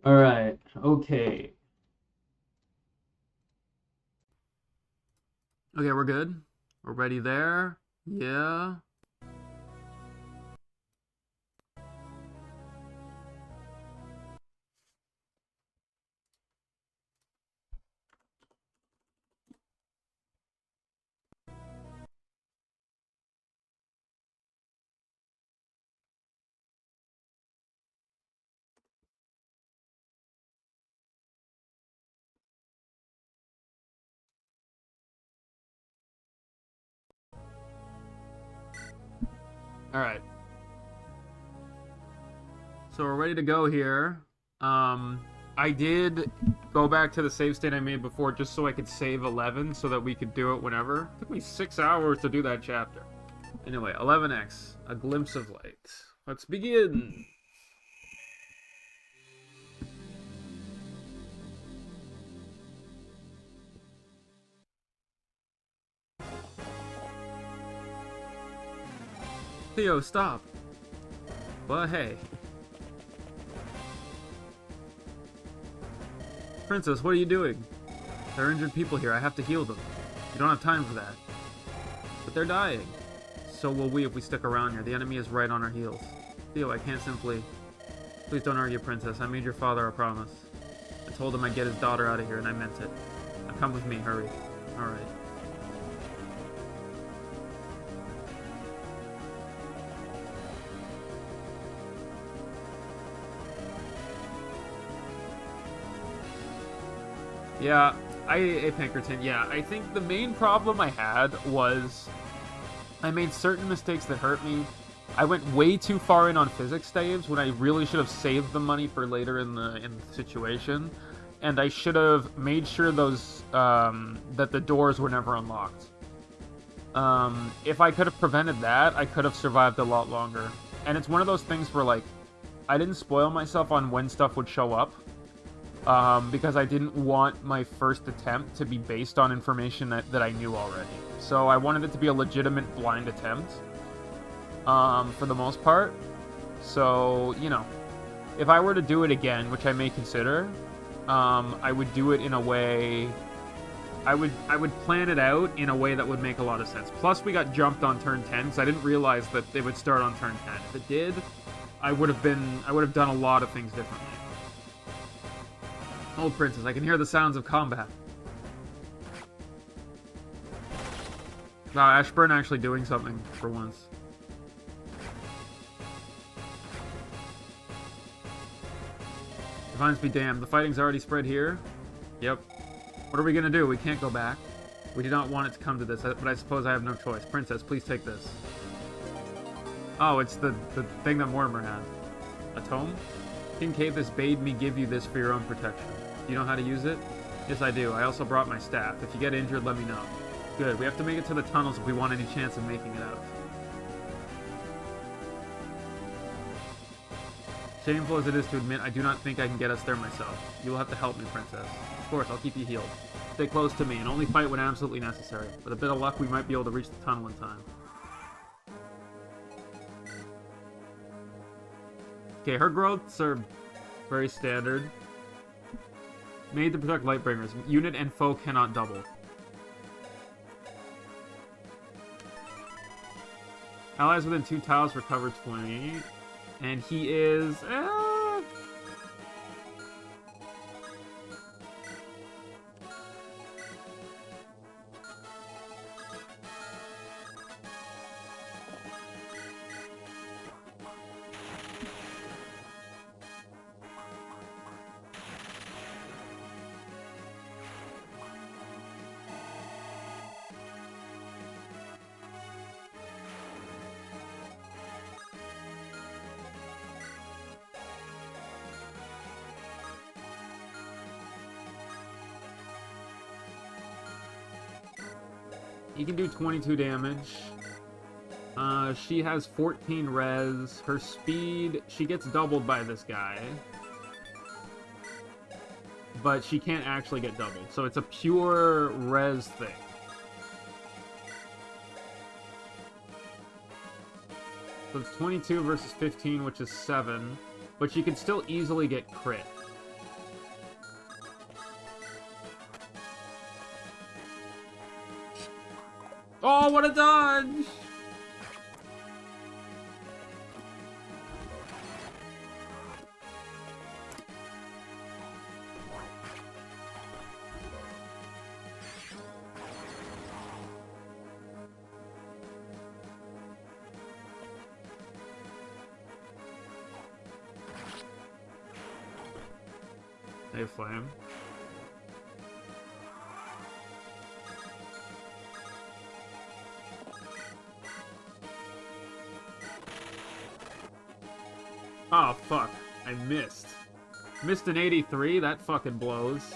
All right. Okay. Okay, we're good. We're ready there. Yeah. All right. So we're ready to go here. I did go back to the save state I made before just so I could save 11 so that we could do it whenever. It took me 6 hours to do that chapter. Anyway, 11x, a glimpse of light. Let's begin. Theo, stop. But hey. Princess, what are you doing? There are injured people here. I have to heal them. You don't have time for that. But they're dying. So will we if we stick around here. The enemy is right on our heels. Theo, I can't simply... Please don't argue, Princess. I made your father a promise. I told him I'd get his daughter out of here, and I meant it. Now come with me, hurry. Alright. Yeah, Pinkerton, yeah. I think the main problem I had was I made certain mistakes that hurt me. I went way too far in on physics saves when I really should have saved the money for later in the situation, and I should have made sure those that the doors were never unlocked. If I could have prevented that, I could have survived a lot longer. And it's one of those things where like I didn't spoil myself on when stuff would show up. Because I didn't want my first attempt to be based on information that I knew already. So I wanted it to be a legitimate blind attempt, for the most part. So, you know, if I were to do it again, which I may consider, I would do it in a way... I would plan it out in a way that would make a lot of sense. Plus, we got jumped on turn 10, because I didn't realize that they would start on turn 10. If it did, I would have done a lot of things differently. Old Princess, I can hear the sounds of combat. Wow, Ashburn actually doing something for once. Divines be damned, the fighting's already spread here? Yep. What are we gonna do? We can't go back. We do not want it to come to this, but I suppose I have no choice. Princess, please take this. Oh, it's the thing that Mortimer had. A tome? King Cathus bade me give you this for your own protection. Do you know how to use it? Yes, I do. I also brought my staff. If you get injured, let me know. Good. We have to make it to the tunnels if we want any chance of making it out. Shameful as it is to admit, I do not think I can get us there myself. You will have to help me, Princess. Of course, I'll keep you healed. Stay close to me and only fight when absolutely necessary. With a bit of luck, we might be able to reach the tunnel in time. Okay, her growths are very standard. Made to protect Lightbringers. Unit and foe cannot double. Allies within 2 tiles recover 20. And he is... He can do 22 damage. She has 14 res. Her speed, she gets doubled by this guy. But she can't actually get doubled. So it's a pure res thing. So it's 22 versus 15, which is 7. But she could still easily get crit. Oh, what a dodge! Hey, Flame. Oh, fuck. I missed. Missed an 83? That fucking blows.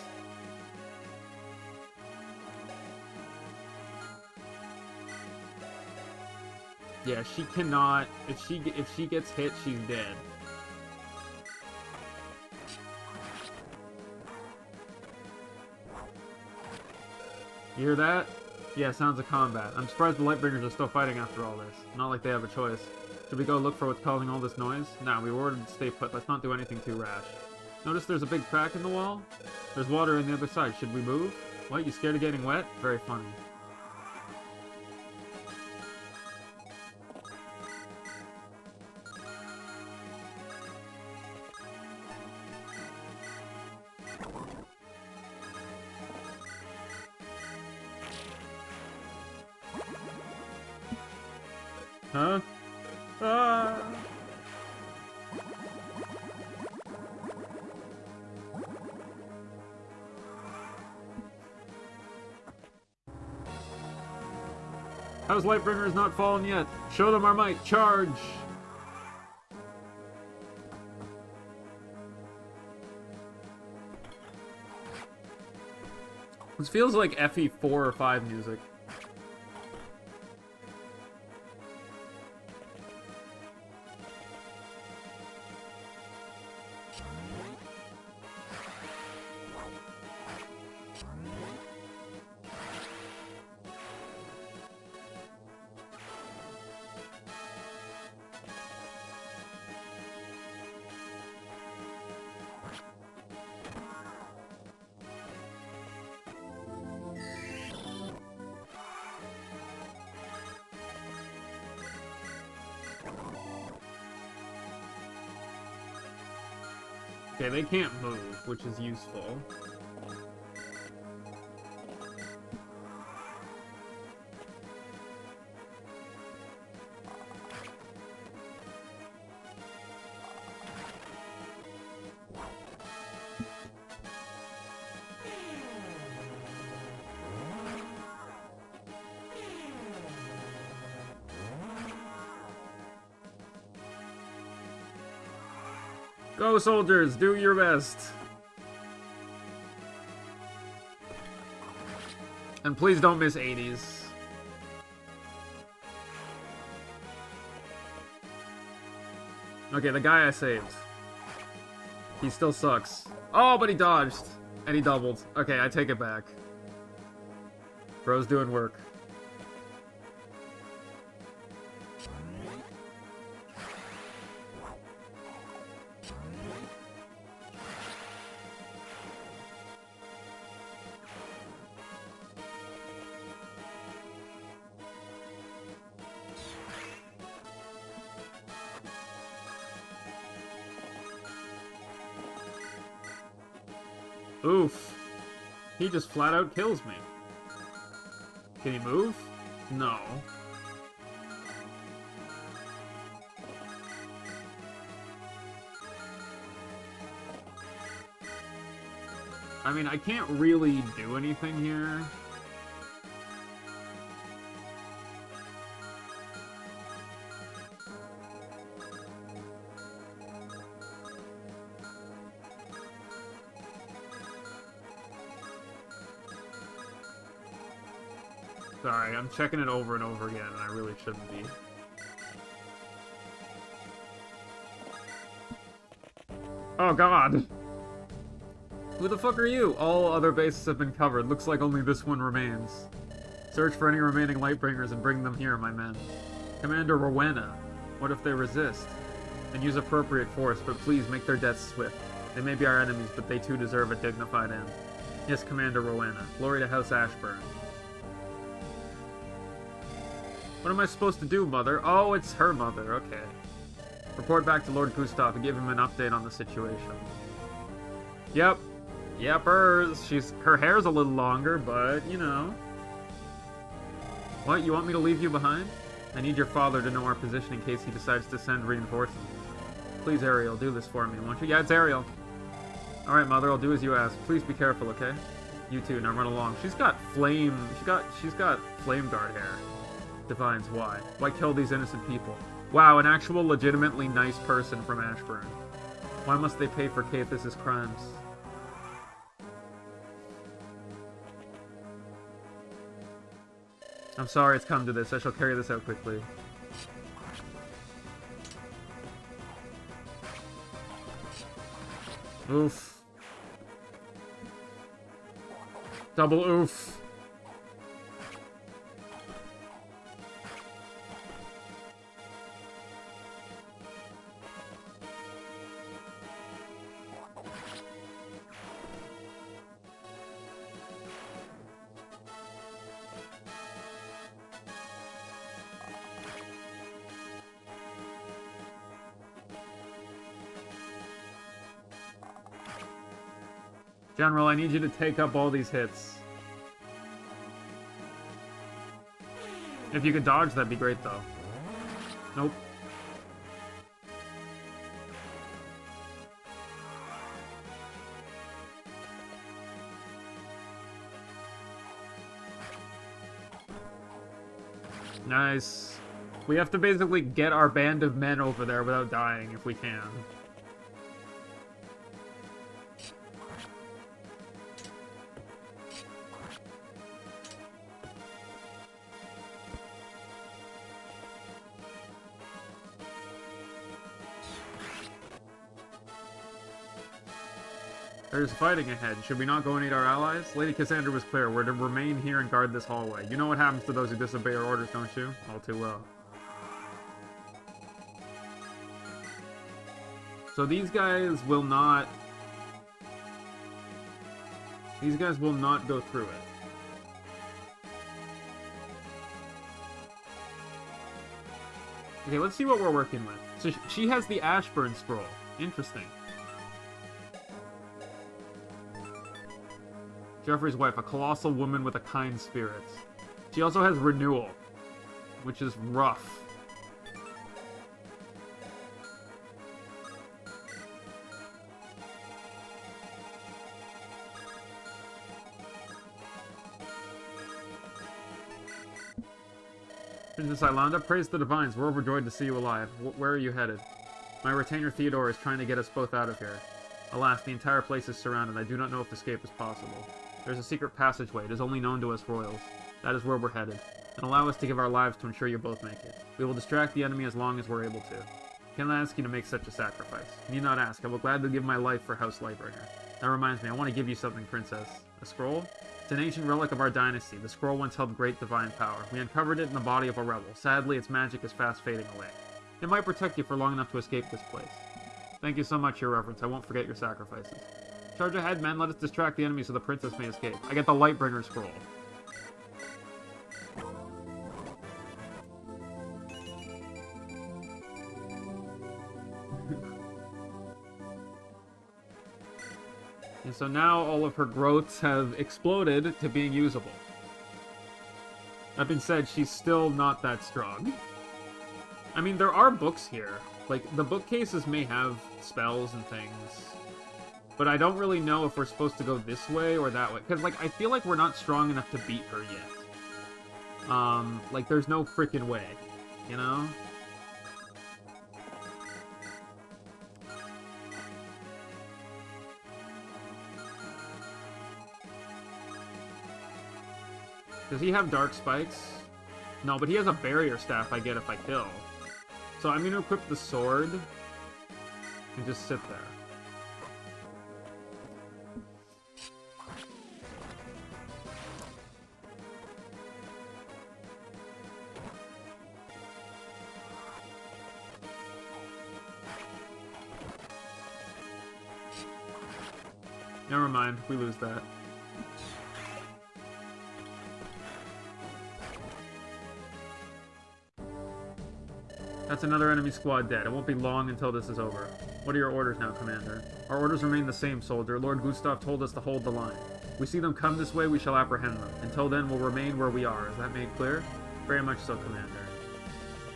Yeah, she cannot... If she gets hit, she's dead. You hear that? Yeah, sounds of combat. I'm surprised the Lightbringers are still fighting after all this. Not like they have a choice. Should we go look for what's causing all this noise? Nah, we were ordered to stay put. Let's not do anything too rash. Notice there's a big crack in the wall? There's water on the other side. Should we move? What, you scared of getting wet? Very funny. Huh? Ah! How's Lightbringers not fallen yet? Show them our might! Charge! This feels like FE 4 or 5 music. Okay, they can't move, which is useful. Go, soldiers! Do your best! And please don't miss 80s. Okay, the guy I saved. He still sucks. Oh, but he dodged! And he doubled. Okay, I take it back. Bro's doing work. Oof. He just flat out kills me. Can he move? No. I mean, I can't really do anything here. Sorry, I'm checking it over and over again, and I really shouldn't be. Oh god! Who the fuck are you? All other bases have been covered. Looks like only this one remains. Search for any remaining Lightbringers and bring them here, my men. Commander Rowena, what if they resist? And use appropriate force, but please make their deaths swift. They may be our enemies, but they too deserve a dignified end. Yes, Commander Rowena. Glory to House Ashburn. What am I supposed to do, Mother? Oh, it's her mother. Okay. Report back to Lord Gustav and give him an update on the situation. Yep. Yepers. Her hair's a little longer, but, you know. What, you want me to leave you behind? I need your father to know our position in case he decides to send reinforcements. Please, Ariel, do this for me, won't you? Yeah, it's Ariel. Alright, Mother, I'll do as you ask. Please be careful, okay? You too, now run along. She's got flame guard hair. Divines, why? Why kill these innocent people? Wow, an actual legitimately nice person from Ashburn. Why must they pay for Caithus' crimes? I'm sorry it's come to this. I shall carry this out quickly. Oof. Double oof. General, I need you to take up all these hits. If you could dodge, that'd be great, though. Nope. Nice. We have to basically get our band of men over there without dying, if we can. There's fighting ahead. Should we not go and aid our allies? Lady Cassandra was clear. We're to remain here and guard this hallway. You know what happens to those who disobey our orders, don't you? All too well. So these guys will not... These guys will not go through it. Okay, let's see what we're working with. So she has the Ashburn Scroll. Interesting. Geoffrey's wife, a colossal woman with a kind spirit. She also has renewal, which is rough. Princess Iolanda, praise the divines. We're overjoyed to see you alive. Where are you headed? My retainer Theodore is trying to get us both out of here. Alas, the entire place is surrounded. I do not know if escape is possible. There's a secret passageway. It is only known to us royals. That is where we're headed. And allow us to give our lives to ensure you both make it. We will distract the enemy as long as we're able to. Cannot ask you to make such a sacrifice. Need not ask. I will gladly give my life for House Lightbringer. That reminds me, I want to give you something, Princess. A scroll? It's an ancient relic of our dynasty. The scroll once held great divine power. We uncovered it in the body of a rebel. Sadly, its magic is fast fading away. It might protect you for long enough to escape this place. Thank you so much, Your Reverence. I won't forget your sacrifices. Charge ahead, men. Let us distract the enemy so the princess may escape. I get the Lightbringer scroll. And so now all of her growths have exploded to being usable. That being said, she's still not that strong. I mean, there are books here. Like, the bookcases may have spells and things. But I don't really know if we're supposed to go this way or that way. Because, like, I feel like we're not strong enough to beat her yet. Like, there's no freaking way. You know? Does he have dark spikes? No, but he has a barrier staff I get if I kill. So I'm going to equip the sword and just sit there. Never mind, we lose that. That's another enemy squad dead. It won't be long until this is over. What are your orders now, Commander? Our orders remain the same, soldier. Lord Gustav told us to hold the line. We see them come this way, we shall apprehend them. Until then, we'll remain where we are. Is that made clear? Very much so, Commander.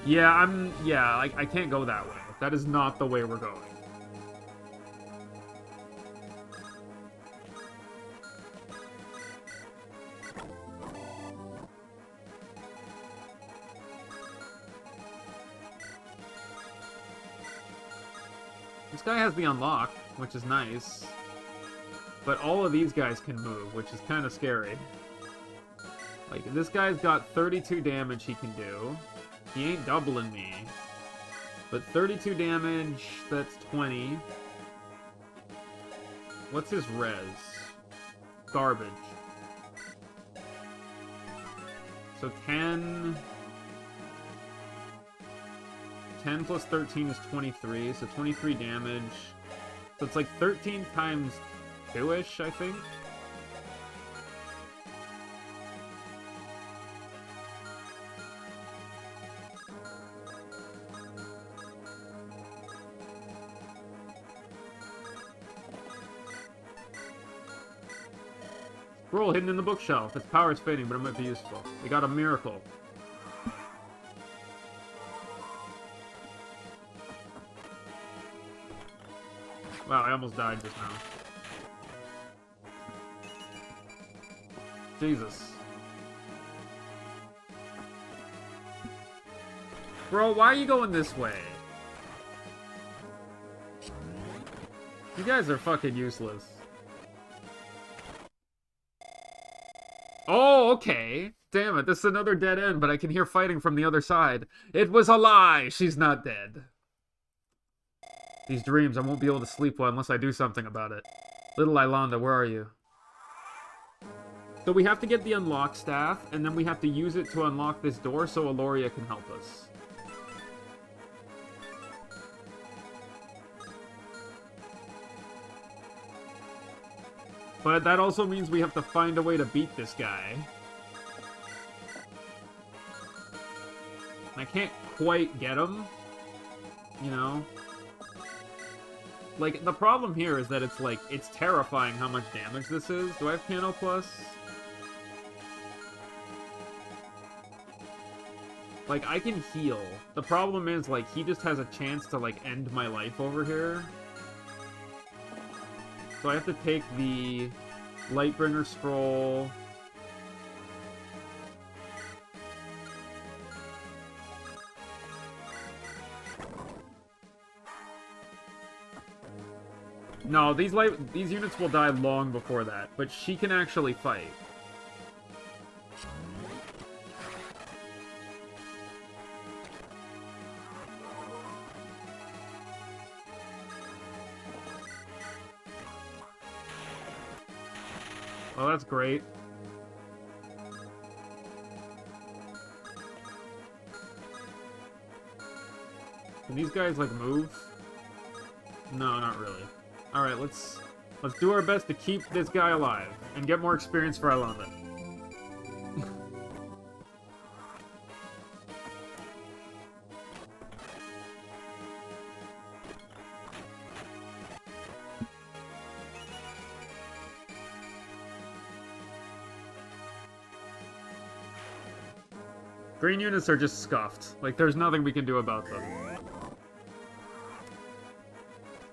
Yeah, I can't go that way. That is not the way we're going. This guy has the unlock, which is nice. But all of these guys can move, which is kind of scary. Like, this guy's got 32 damage he can do. He ain't doubling me. But 32 damage, that's 20. What's his res? Garbage. So 10... 10 plus 13 is 23, so 23 damage. So it's like 13 times 2-ish, I think? Scroll hidden in the bookshelf. Its power is fading, but it might be useful. We got a miracle. Wow, I almost died just now. Jesus. Bro, why are you going this way? You guys are fucking useless. Oh, okay. Damn it, this is another dead end, but I can hear fighting from the other side. It was a lie! She's not dead. These dreams, I won't be able to sleep well unless I do something about it. Little Ilanda, where are you? So we have to get the unlock staff, and then we have to use it to unlock this door so Aloria can help us. But that also means we have to find a way to beat this guy. I can't quite get him, you know? Like, the problem here is that it's, like, it's terrifying how much damage this is. Do I have Cano Plus? Like, I can heal. The problem is, like, he just has a chance to, like, end my life over here. So I have to take the Lightbringer Scroll. No, these units will die long before that, but she can actually fight. Oh, that's great. Can these guys, like, move? No, not really. Alright, let's do our best to keep this guy alive and get more experience for Ilanda. Green units are just scuffed. Like, there's nothing we can do about them.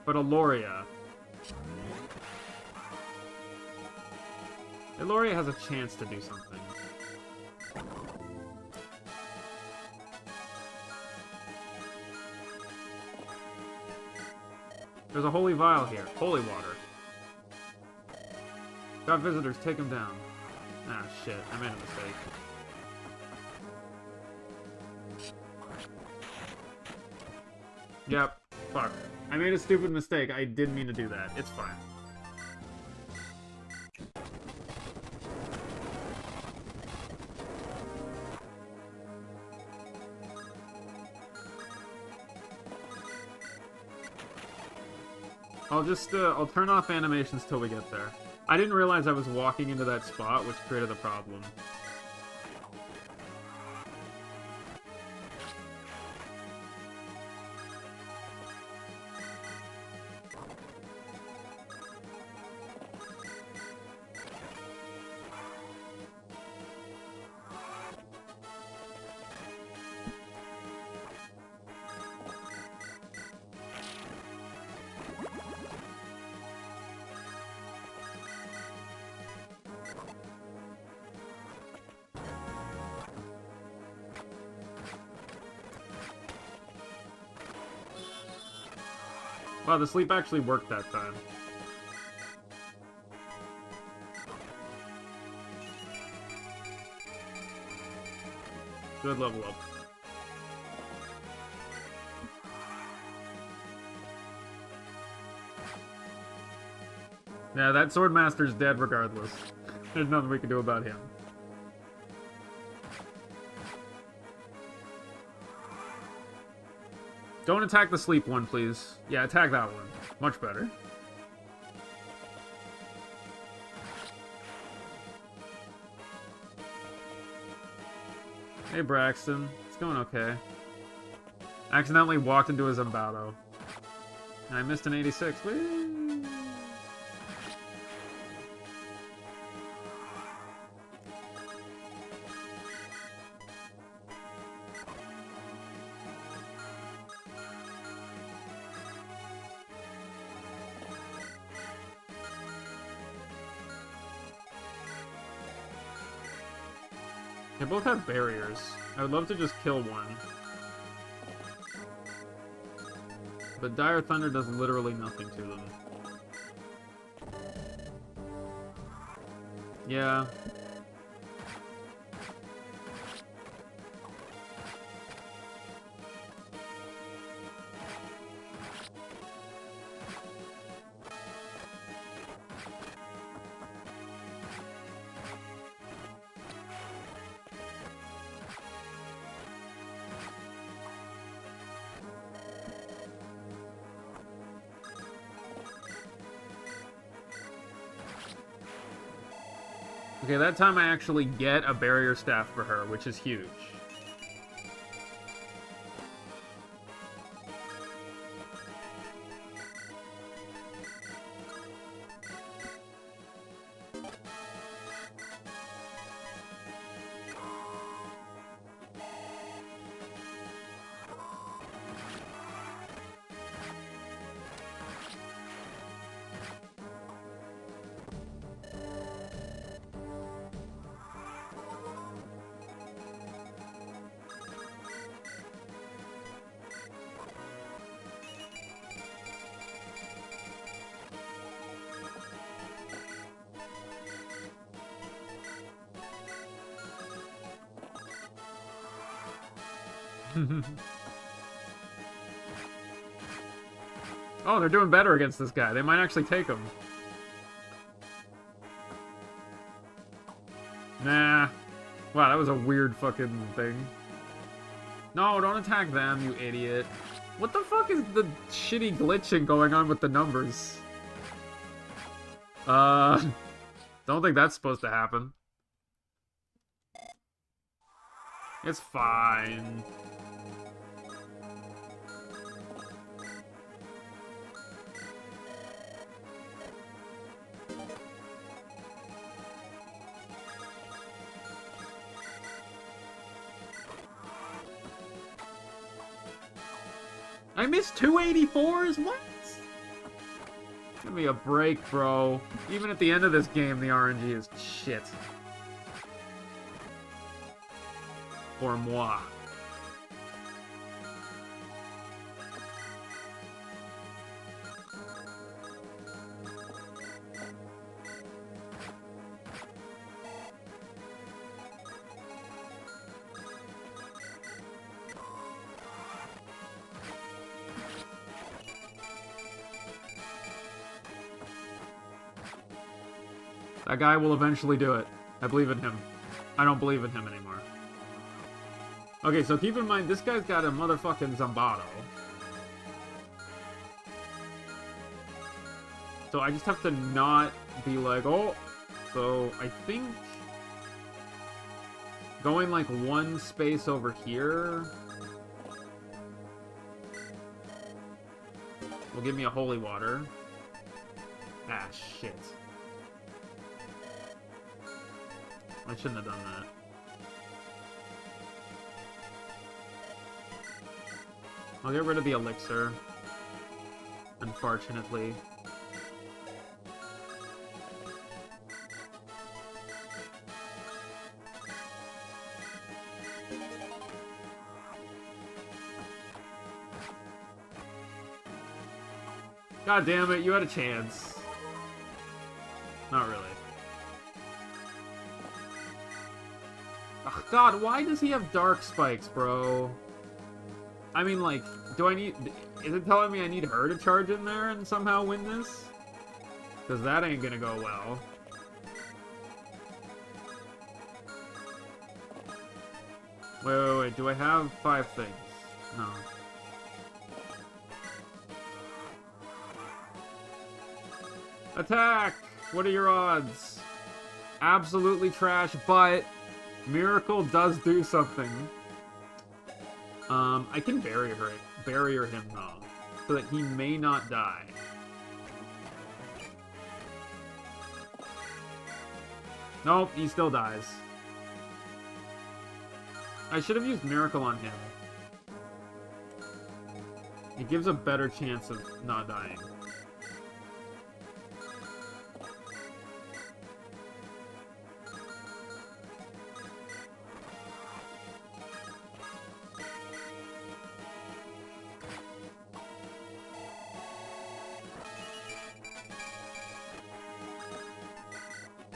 But Aloria... Aloria has a chance to do something. There's a holy vial here. Holy water. Got visitors, take them down. Ah, shit. I made a mistake. Yep. Fuck. I made a stupid mistake. I didn't mean to do that. It's fine. I'll turn off animations till we get there. I didn't realize I was walking into that spot, which created a problem. Wow, the sleep actually worked that time. Good level up. Yeah, that Swordmaster's dead regardless. There's nothing we can do about him. Don't attack the sleep one, please. Yeah, attack that one. Much better. Hey, Braxton. It's going okay. Accidentally walked into a Zambado. And I missed an 86. Woo! They both have barriers. I would love to just kill one. But Dire Thunder does literally nothing to them. Yeah. Okay, that time I actually get a barrier staff for her, which is huge. Oh, they're doing better against this guy. They might actually take him. Nah. Wow, that was a weird fucking thing. No, don't attack them, you idiot. What the fuck is the shitty glitching going on with the numbers? Don't think that's supposed to happen. It's fine. I missed 284s? What? Give me a break, bro. Even at the end of this game, the RNG is shit. Pour moi. That guy will eventually do it. I believe in him. I don't believe in him anymore. Okay, so keep in mind, this guy's got a motherfucking Zambado. So I just have to not be like, oh... So, I think... going like one space over here... will give me a holy water. Ah, shit. I shouldn't have done that. I'll get rid of the elixir. Unfortunately. God damn it, you had a chance. Not really. Oh, God, why does he have dark spikes, bro? I mean, like, do I need... Is it telling me I need her to charge in there and somehow win this? Because that ain't gonna go well. Wait. Do I have 5 things? No. Attack! What are your odds? Absolutely trash, but Miracle does do something. I can barrier him though, so that he may not die. Nope, he still dies. I should have used Miracle on him. It gives a better chance of not dying.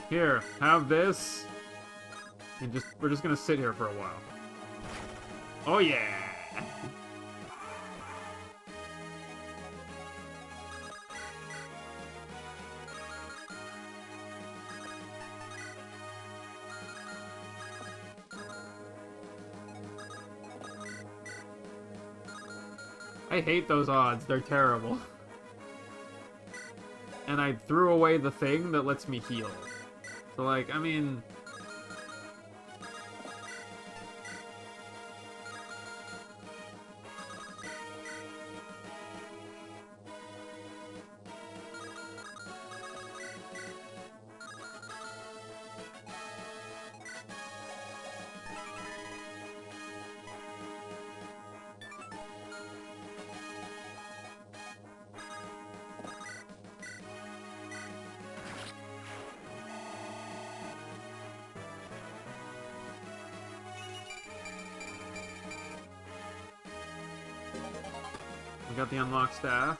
Here, have this. And we're just gonna sit here for a while. Oh yeah! I hate those odds, they're terrible. And I threw away the thing that lets me heal. So, like, I mean... We got the unlocked staff.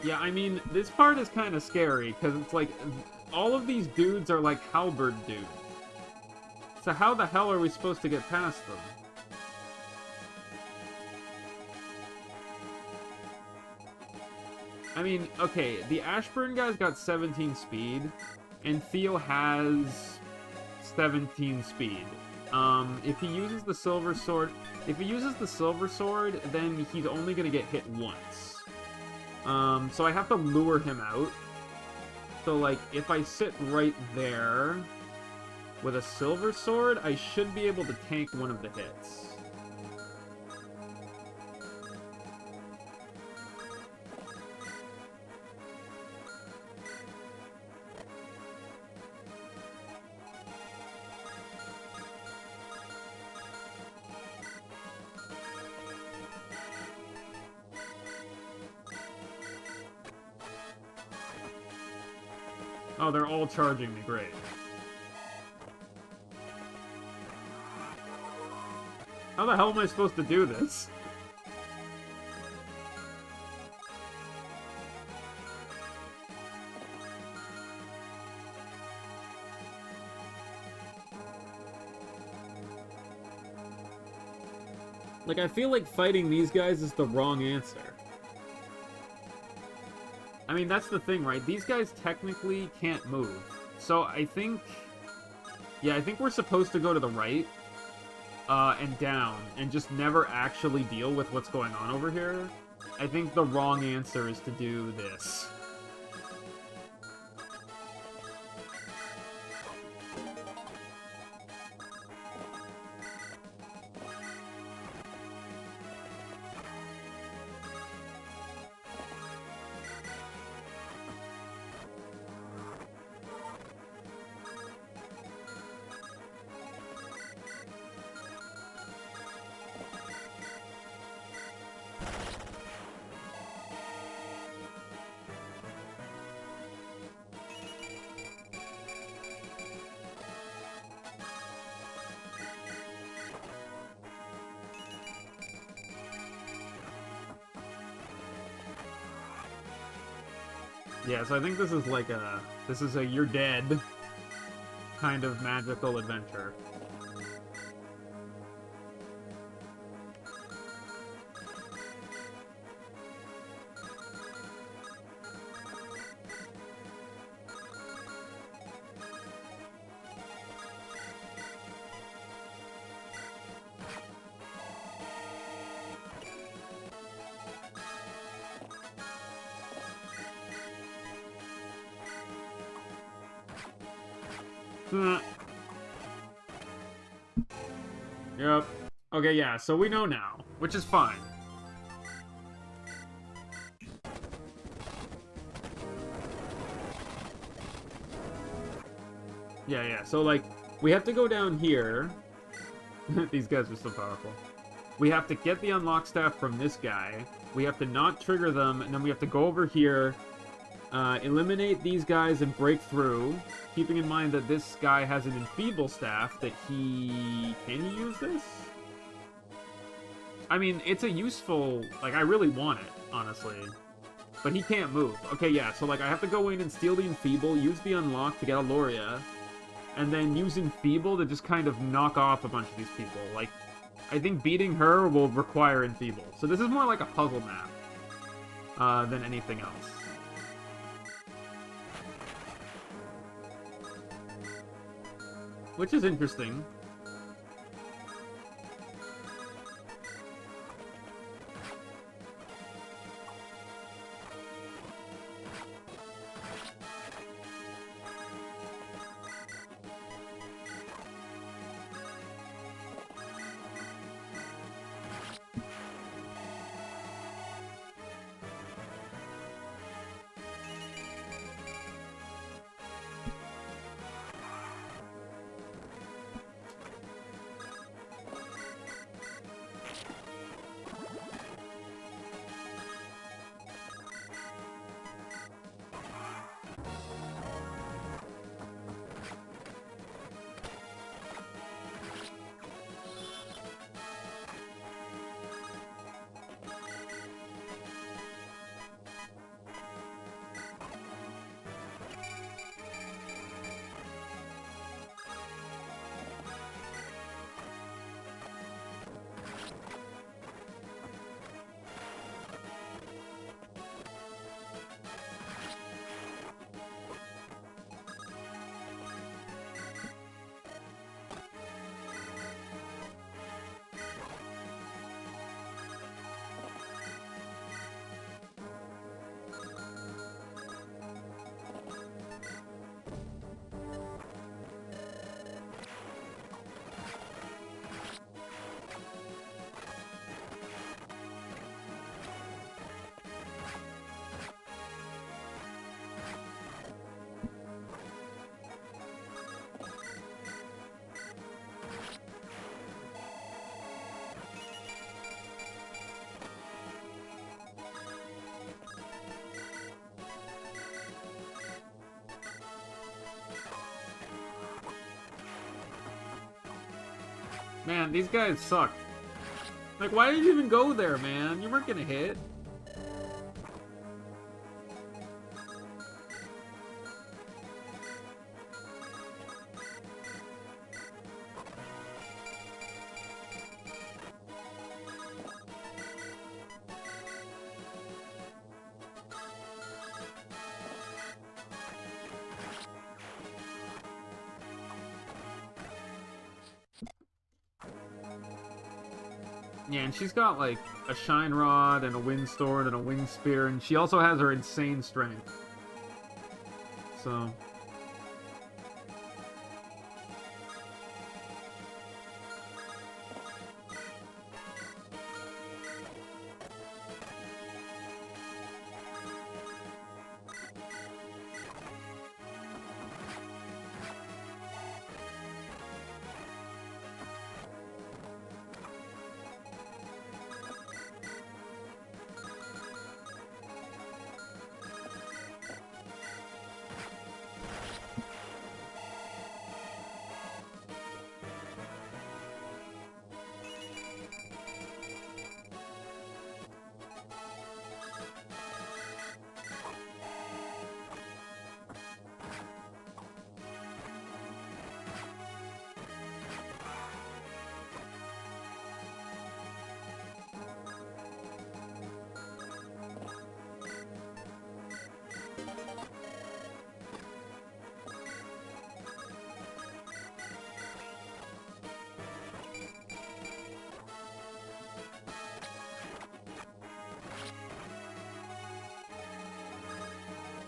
Yeah, I mean, this part is kind of scary, because it's like, all of these dudes are like halberd dudes. So how the hell are we supposed to get past them? I mean, okay, the Ashburn guy's got 17 speed, and Theo has 17 speed. If he uses the silver sword, then he's only gonna get hit once. So I have to lure him out. So, like, if I sit right there with a silver sword, I should be able to tank one of the hits. Oh, they're all charging me, great. How the hell am I supposed to do this? Like, I feel like fighting these guys is the wrong answer. I mean, that's the thing, right? These guys technically can't move. So I think... Yeah, I think we're supposed to go to the right. And down. And just never actually deal with what's going on over here. I think the wrong answer is to do this. Yeah, so I think this is like a... This is a you're dead kind of magical adventure. Yep. Okay, yeah, so we know now, which is fine. Yeah, so, like, we have to go down here. These guys are so powerful. We have to get the unlock staff from this guy. We have to not trigger them, and then we have to go over here, eliminate these guys and break through, keeping in mind that this guy has an enfeeble staff that he... Can he use this? I mean, it's a useful... Like, I really want it, honestly. But he can't move. Okay, yeah, so, like, I have to go in and steal the enfeeble, use the unlock to get Aloria, and then use enfeeble to just kind of knock off a bunch of these people. Like, I think beating her will require enfeeble. So this is more like a puzzle map than anything else. Which is interesting. Man, these guys suck. Like, why did you even go there, man? You weren't gonna hit. Yeah, and she's got, like, a Shine Rod and a Wind Sword and a Wind Spear, and she also has her insane strength. So...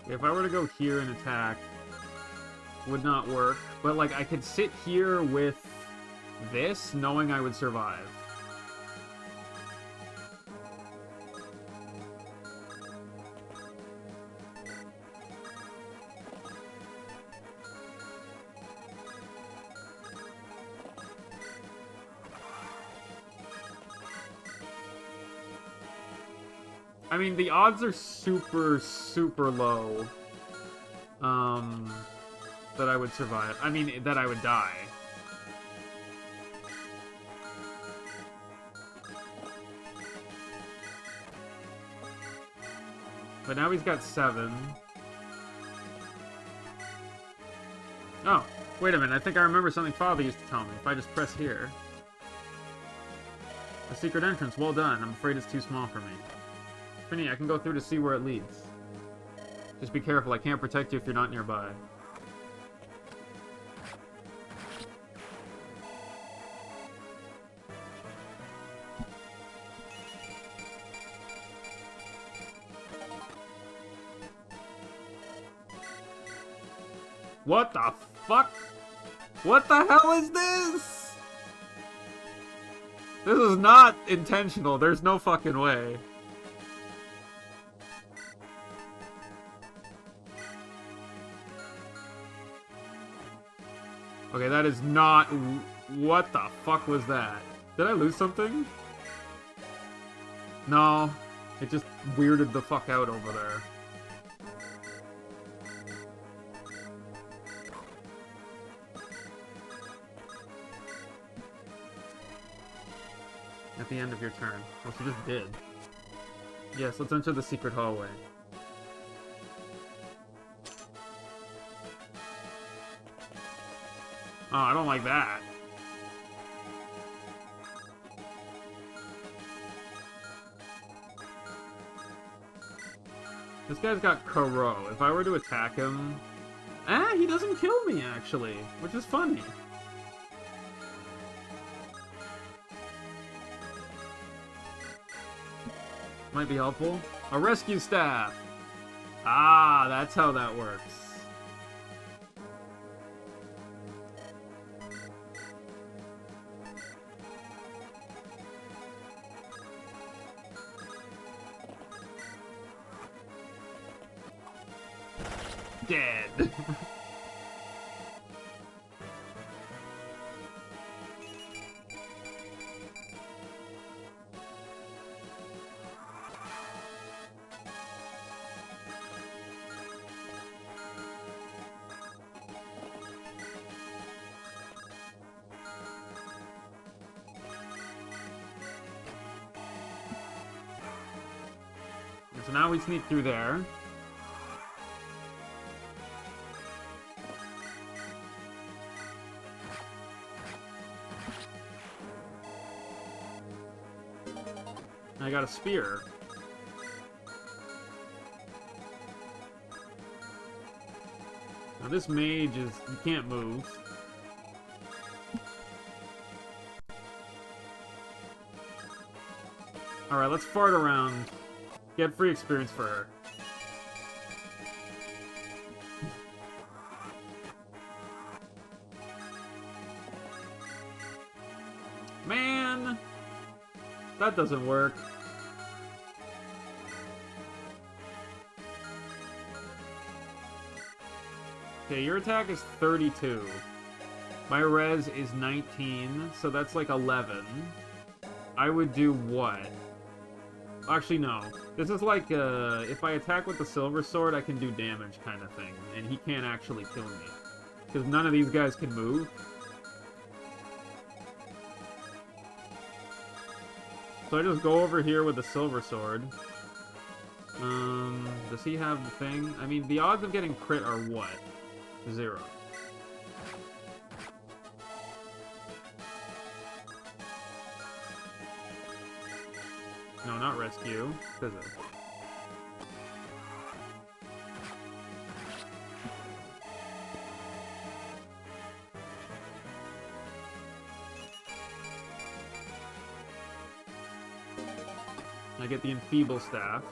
If I were to go here and attack, would not work. But, like, I could sit here with this, knowing I would survive. I mean, the odds are super, super low. That I would survive. I mean, that I would die. But now he's got 7. Oh, wait a minute. I think I remember something Father used to tell me. If I just press here. A secret entrance. Well done. I'm afraid it's too small for me. Finny, I can go through to see where it leads. Just be careful. I can't protect you if you're not nearby. What the fuck? What the hell is this? This is not intentional. There's no fucking way. Okay, that is not... What the fuck was that? Did I lose something? No. It just weirded the fuck out over there. At the end of your turn. Oh, she just did. Yes, let's enter the secret hallway. Oh, I don't like that. This guy's got Kuro. If I were to attack him... he doesn't kill me, actually. Which is funny. Might be helpful. A rescue staff! Ah, that's how that works. Dead. So now we sneak through there. I got a spear. Now this mage is... you can't move. Alright, let's fart around. Get free experience for her. Man! That doesn't work. Okay, your attack is 32. My res is 19, so that's like 11. I would do what? Actually, no. This is like, if I attack with the silver sword, I can do damage kind of thing. And he can't actually kill me. Because none of these guys can move. So I just go over here with the silver sword. Does he have the thing? I mean, the odds of getting crit are what? 0. No, not rescue. Physics. I get the enfeeble staff.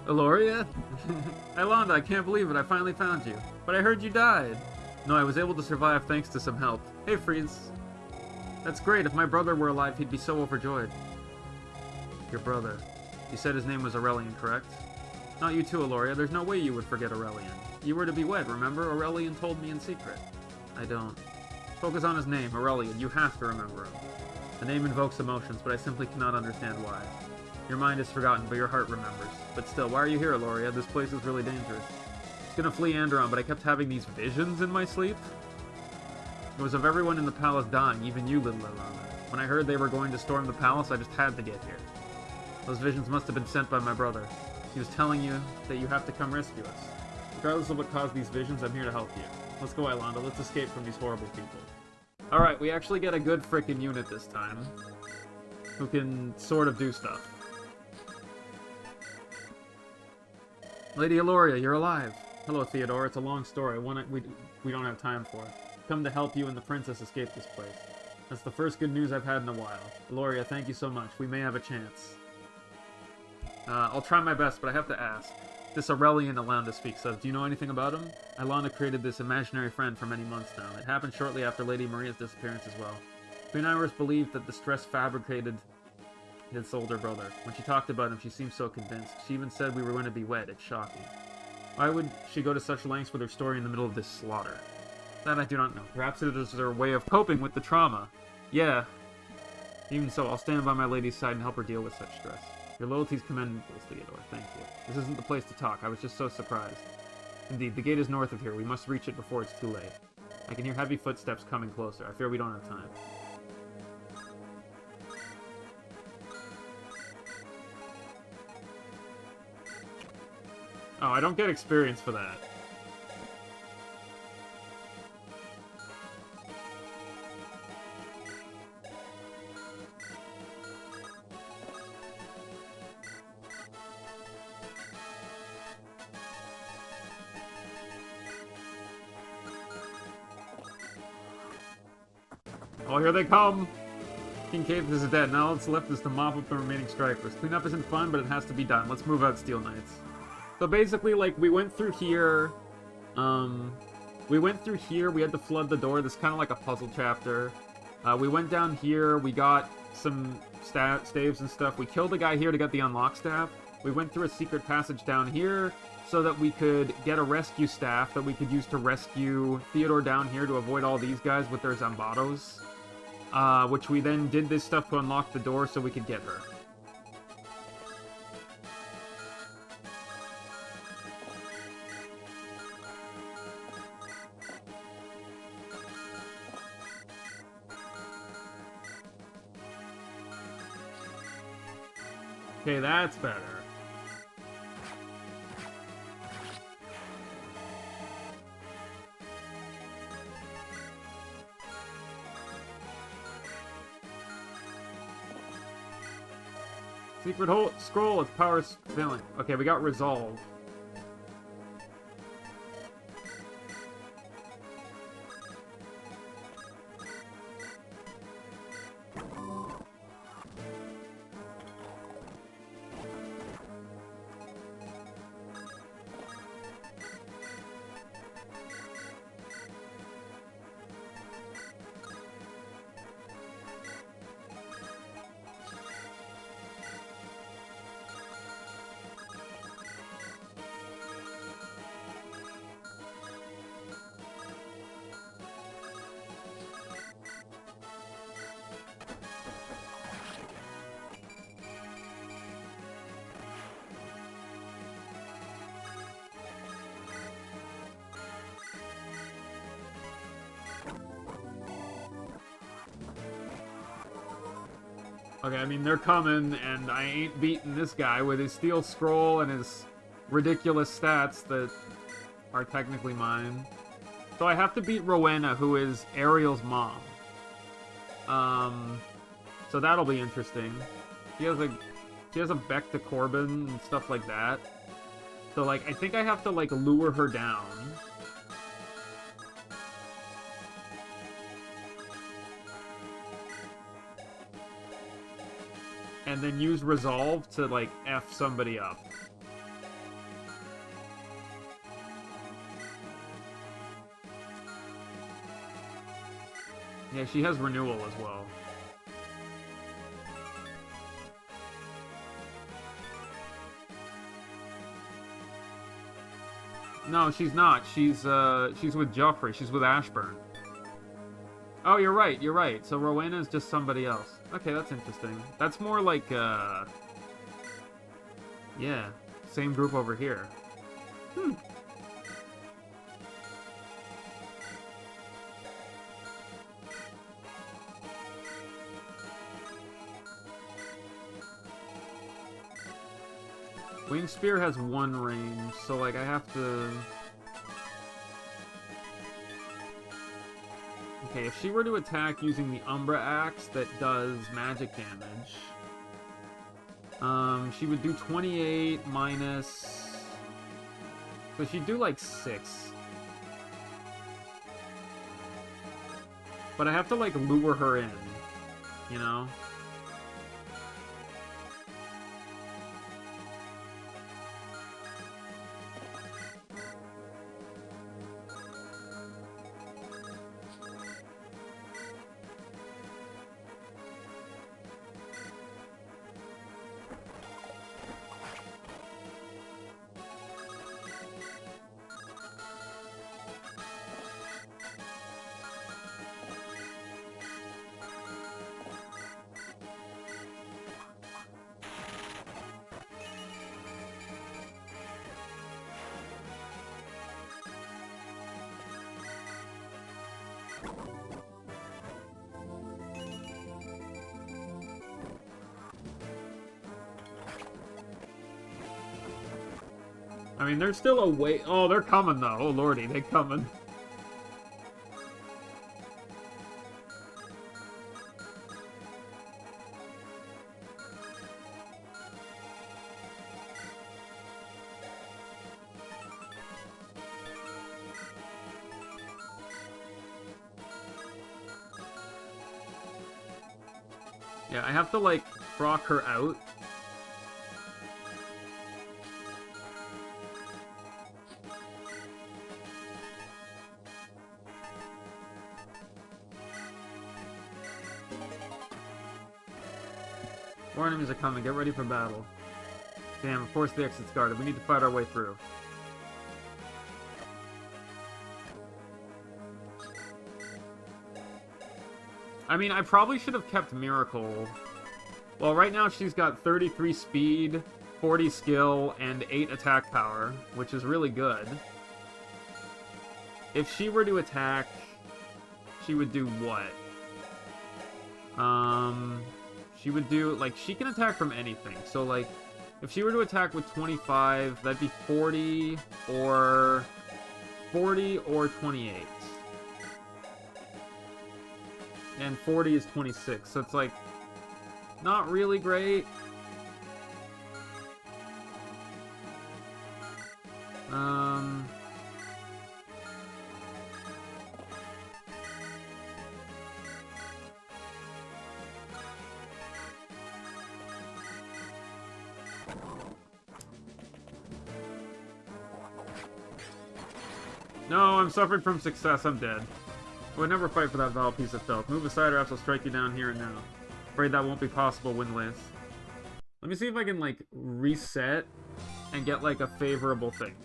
Eloria? Ilonda, I can't believe it. I finally found you. But I heard you died. No, I was able to survive thanks to some help. Hey, Freeze. That's great. If my brother were alive, he'd be so overjoyed. Your brother. You said his name was Aurelian, correct? Not you too, Eloria. There's no way you would forget Aurelian. You were to be wed, remember? Aurelian told me in secret. I don't. Focus on his name, Aurelian. You have to remember him. The name invokes emotions, but I simply cannot understand why. Your mind is forgotten, but your heart remembers. But still, why are you here, Eloria? This place is really dangerous. I was gonna flee Anderon, but I kept having these visions in my sleep. It was of everyone in the palace dying, even you, little Ilana. When I heard they were going to storm the palace, I just had to get here. Those visions must have been sent by my brother. He was telling you that you have to come rescue us. Regardless of what caused these visions, I'm here to help you. Let's go, Ilana. Let's escape from these horrible people. Alright, we actually get a good frickin' unit this time. Who can sort of do stuff. Lady Eloria, you're alive. Hello, Theodore. It's a long story. One we don't have time for. Come to help you and the princess escape this place. That's the first good news I've had in a while. Eloria, thank you so much. We may have a chance. I'll try my best, but I have to ask. This Aurelian Ilana speaks of, do you know anything about him? Ilana created this imaginary friend for many months now. It happened shortly after Lady Maria's disappearance as well. Queen Iris believed that the stress fabricated his older brother. When she talked about him, she seemed so convinced. She even said we were going to be wed. It's shocking. Why would she go to such lengths with her story in the middle of this slaughter? That I do not know. Perhaps it is her way of coping with the trauma. Yeah. Even so, I'll stand by my lady's side and help her deal with such stress. Your loyalty's commendable, Theodore. Thank you. This isn't the place to talk. I was just so surprised. Indeed, the gate is north of here. We must reach it before it's too late. I can hear heavy footsteps coming closer. I fear we don't have time. Oh, I don't get experience for that. Oh, here they come! King Cave is dead. Now all that's left is to mop up the remaining strikers. Cleanup isn't fun, but it has to be done. Let's move out, Steel Knights. So basically, like, we went through here. We had to flood the door. This is kind of like a puzzle chapter. We went down here. We got some staves and stuff. We killed a guy here to get the unlock staff. We went through a secret passage down here so that we could get a rescue staff that we could use to rescue Theodore down here to avoid all these guys with their Zambados. Which we then did this stuff to unlock the door so we could get her. Okay, that's better. Secret scroll, its power is failing. Okay, we got resolve. Okay, I mean, they're coming, and I ain't beating this guy with his steel scroll and his ridiculous stats that are technically mine. So I have to beat Rowena, who is Ariel's mom. So that'll be interesting. She has a Beck to Corbin and stuff like that. So, like, I think I have to, like, lure her down. And then use Resolve to, like, F somebody up. Yeah, she has renewal as well. No, she's not. She's with Joffrey. She's with Ashburn. Oh, you're right. You're right. So Rowena is just somebody else. Okay, that's interesting. That's more like, yeah, same group over here. Hmm. Wing Spear has 1 range, so, like, I have to... Okay, if she were to attack using the Umbra Axe that does magic damage, she would do 28 minus... So she'd do, like, 6. But I have to, like, lure her in, you know? I mean, there's still a way... Oh, they're coming, though. Oh, lordy, they're coming. Yeah, I have to, like, proc her out. More enemies are coming. Get ready for battle. Damn, of course the exit's guarded. We need to fight our way through. I mean, I probably should have kept Miracle. Well, right now she's got 33 speed, 40 skill, and 8 attack power, which is really good. If she were to attack, she would do what? She would do, like, she can attack from anything. So, like, if she were to attack with 25, that'd be 40 or 28. And 40 is 26, so it's, like, not really great. No, I'm suffering from success. I'm dead. I would never fight for that vile piece of filth. Move aside or else I'll strike you down here and now. Afraid that won't be possible, Windlace. Let me see if I can, like, reset and get, like, a favorable thing.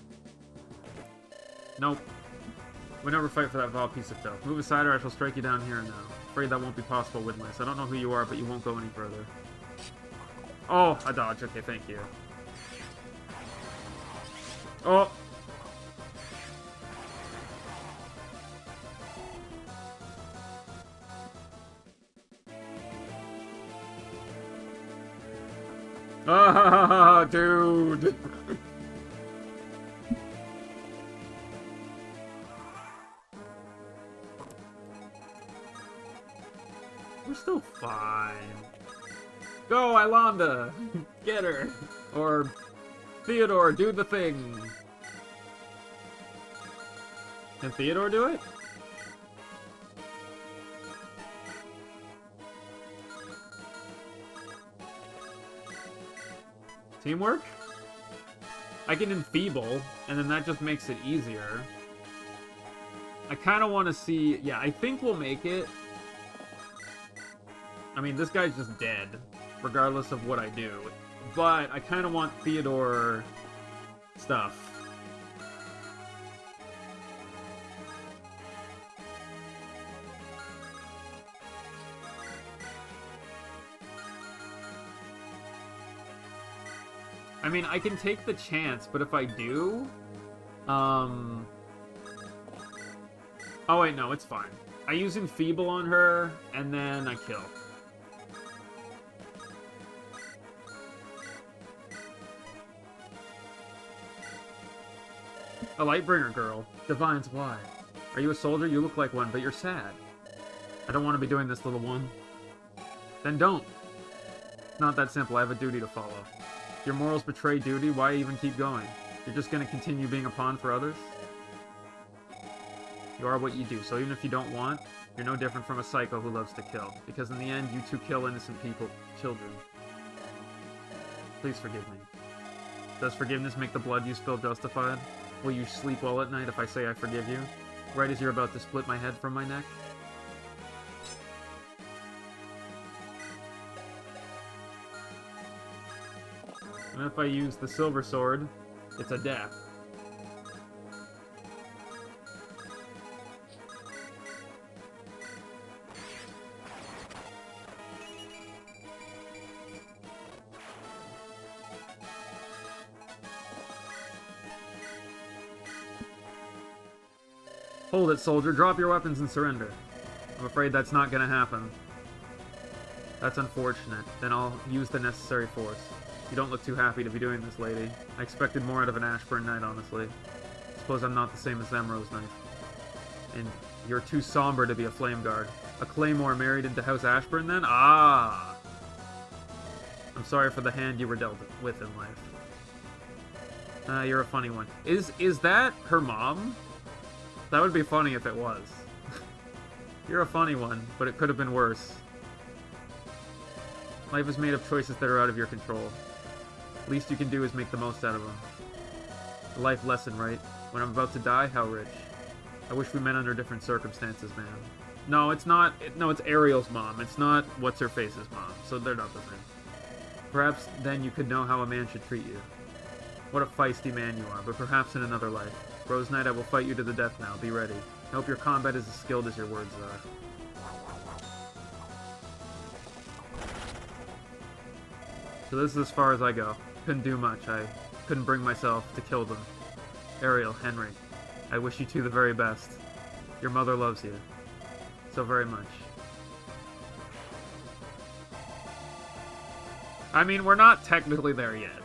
Nope. Would never fight for that vile piece of filth. Move aside or I shall strike you down here and now. Afraid that won't be possible, Windlace. I don't know who you are, but you won't go any further. Oh, I dodged. Okay, thank you. Oh! Ah, dude! We're still fine. Go, Ilonda! Get her! Or, Theodore, do the thing! Can Theodore do it? Teamwork? I can enfeeble, and then that just makes it easier. I kind of want to see... Yeah, I think we'll make it. I mean, this guy's just dead, regardless of what I do. But I kind of want Theodore stuff. I mean, I can take the chance, but if I do... Oh, wait, no, it's fine. I use Enfeeble on her, and then I kill. A Lightbringer girl. Divines, why? Are you a soldier? You look like one, but you're sad. I don't want to be doing this, little one. Then don't. It's not that simple. I have a duty to follow. If your morals betray duty, why even keep going? You're just going to continue being a pawn for others? You are what you do, so even if you don't want, you're no different from a psycho who loves to kill. Because in the end, you two kill innocent people, children. Please forgive me. Does forgiveness make the blood you spill justified? Will you sleep well at night if I say I forgive you? Right as you're about to split my head from my neck? And if I use the silver sword, it's a death. Hold it, soldier. Drop your weapons and surrender. I'm afraid that's not gonna happen. That's unfortunate. Then I'll use the necessary force. You don't look too happy to be doing this, lady. I expected more out of an Ashburn Knight, honestly. Suppose I'm not the same as them, Rose Knight. And you're too somber to be a Flame Guard. A Claymore married into House Ashburn, then? Ah! I'm sorry for the hand you were dealt with in life. You're a funny one. Is that her mom? That would be funny if it was. You're a funny one, but it could have been worse. Life is made of choices that are out of your control. Least you can do is make the most out of them. A life lesson, right? When I'm about to die, how rich. I wish we met under different circumstances, man. No, it's not. No, it's Ariel's mom. It's not What's-Her-Face's mom, so they're not the same. Perhaps then you could know how a man should treat you. What a feisty man you are, but perhaps in another life. Rose Knight, I will fight you to the death now. Be ready. I hope your combat is as skilled as your words are. So this is as far as I go. Couldn't do much. I couldn't bring myself to kill them. Ariel, Henry, I wish you two the very best. Your mother loves you. So very much. I mean, we're not technically there yet.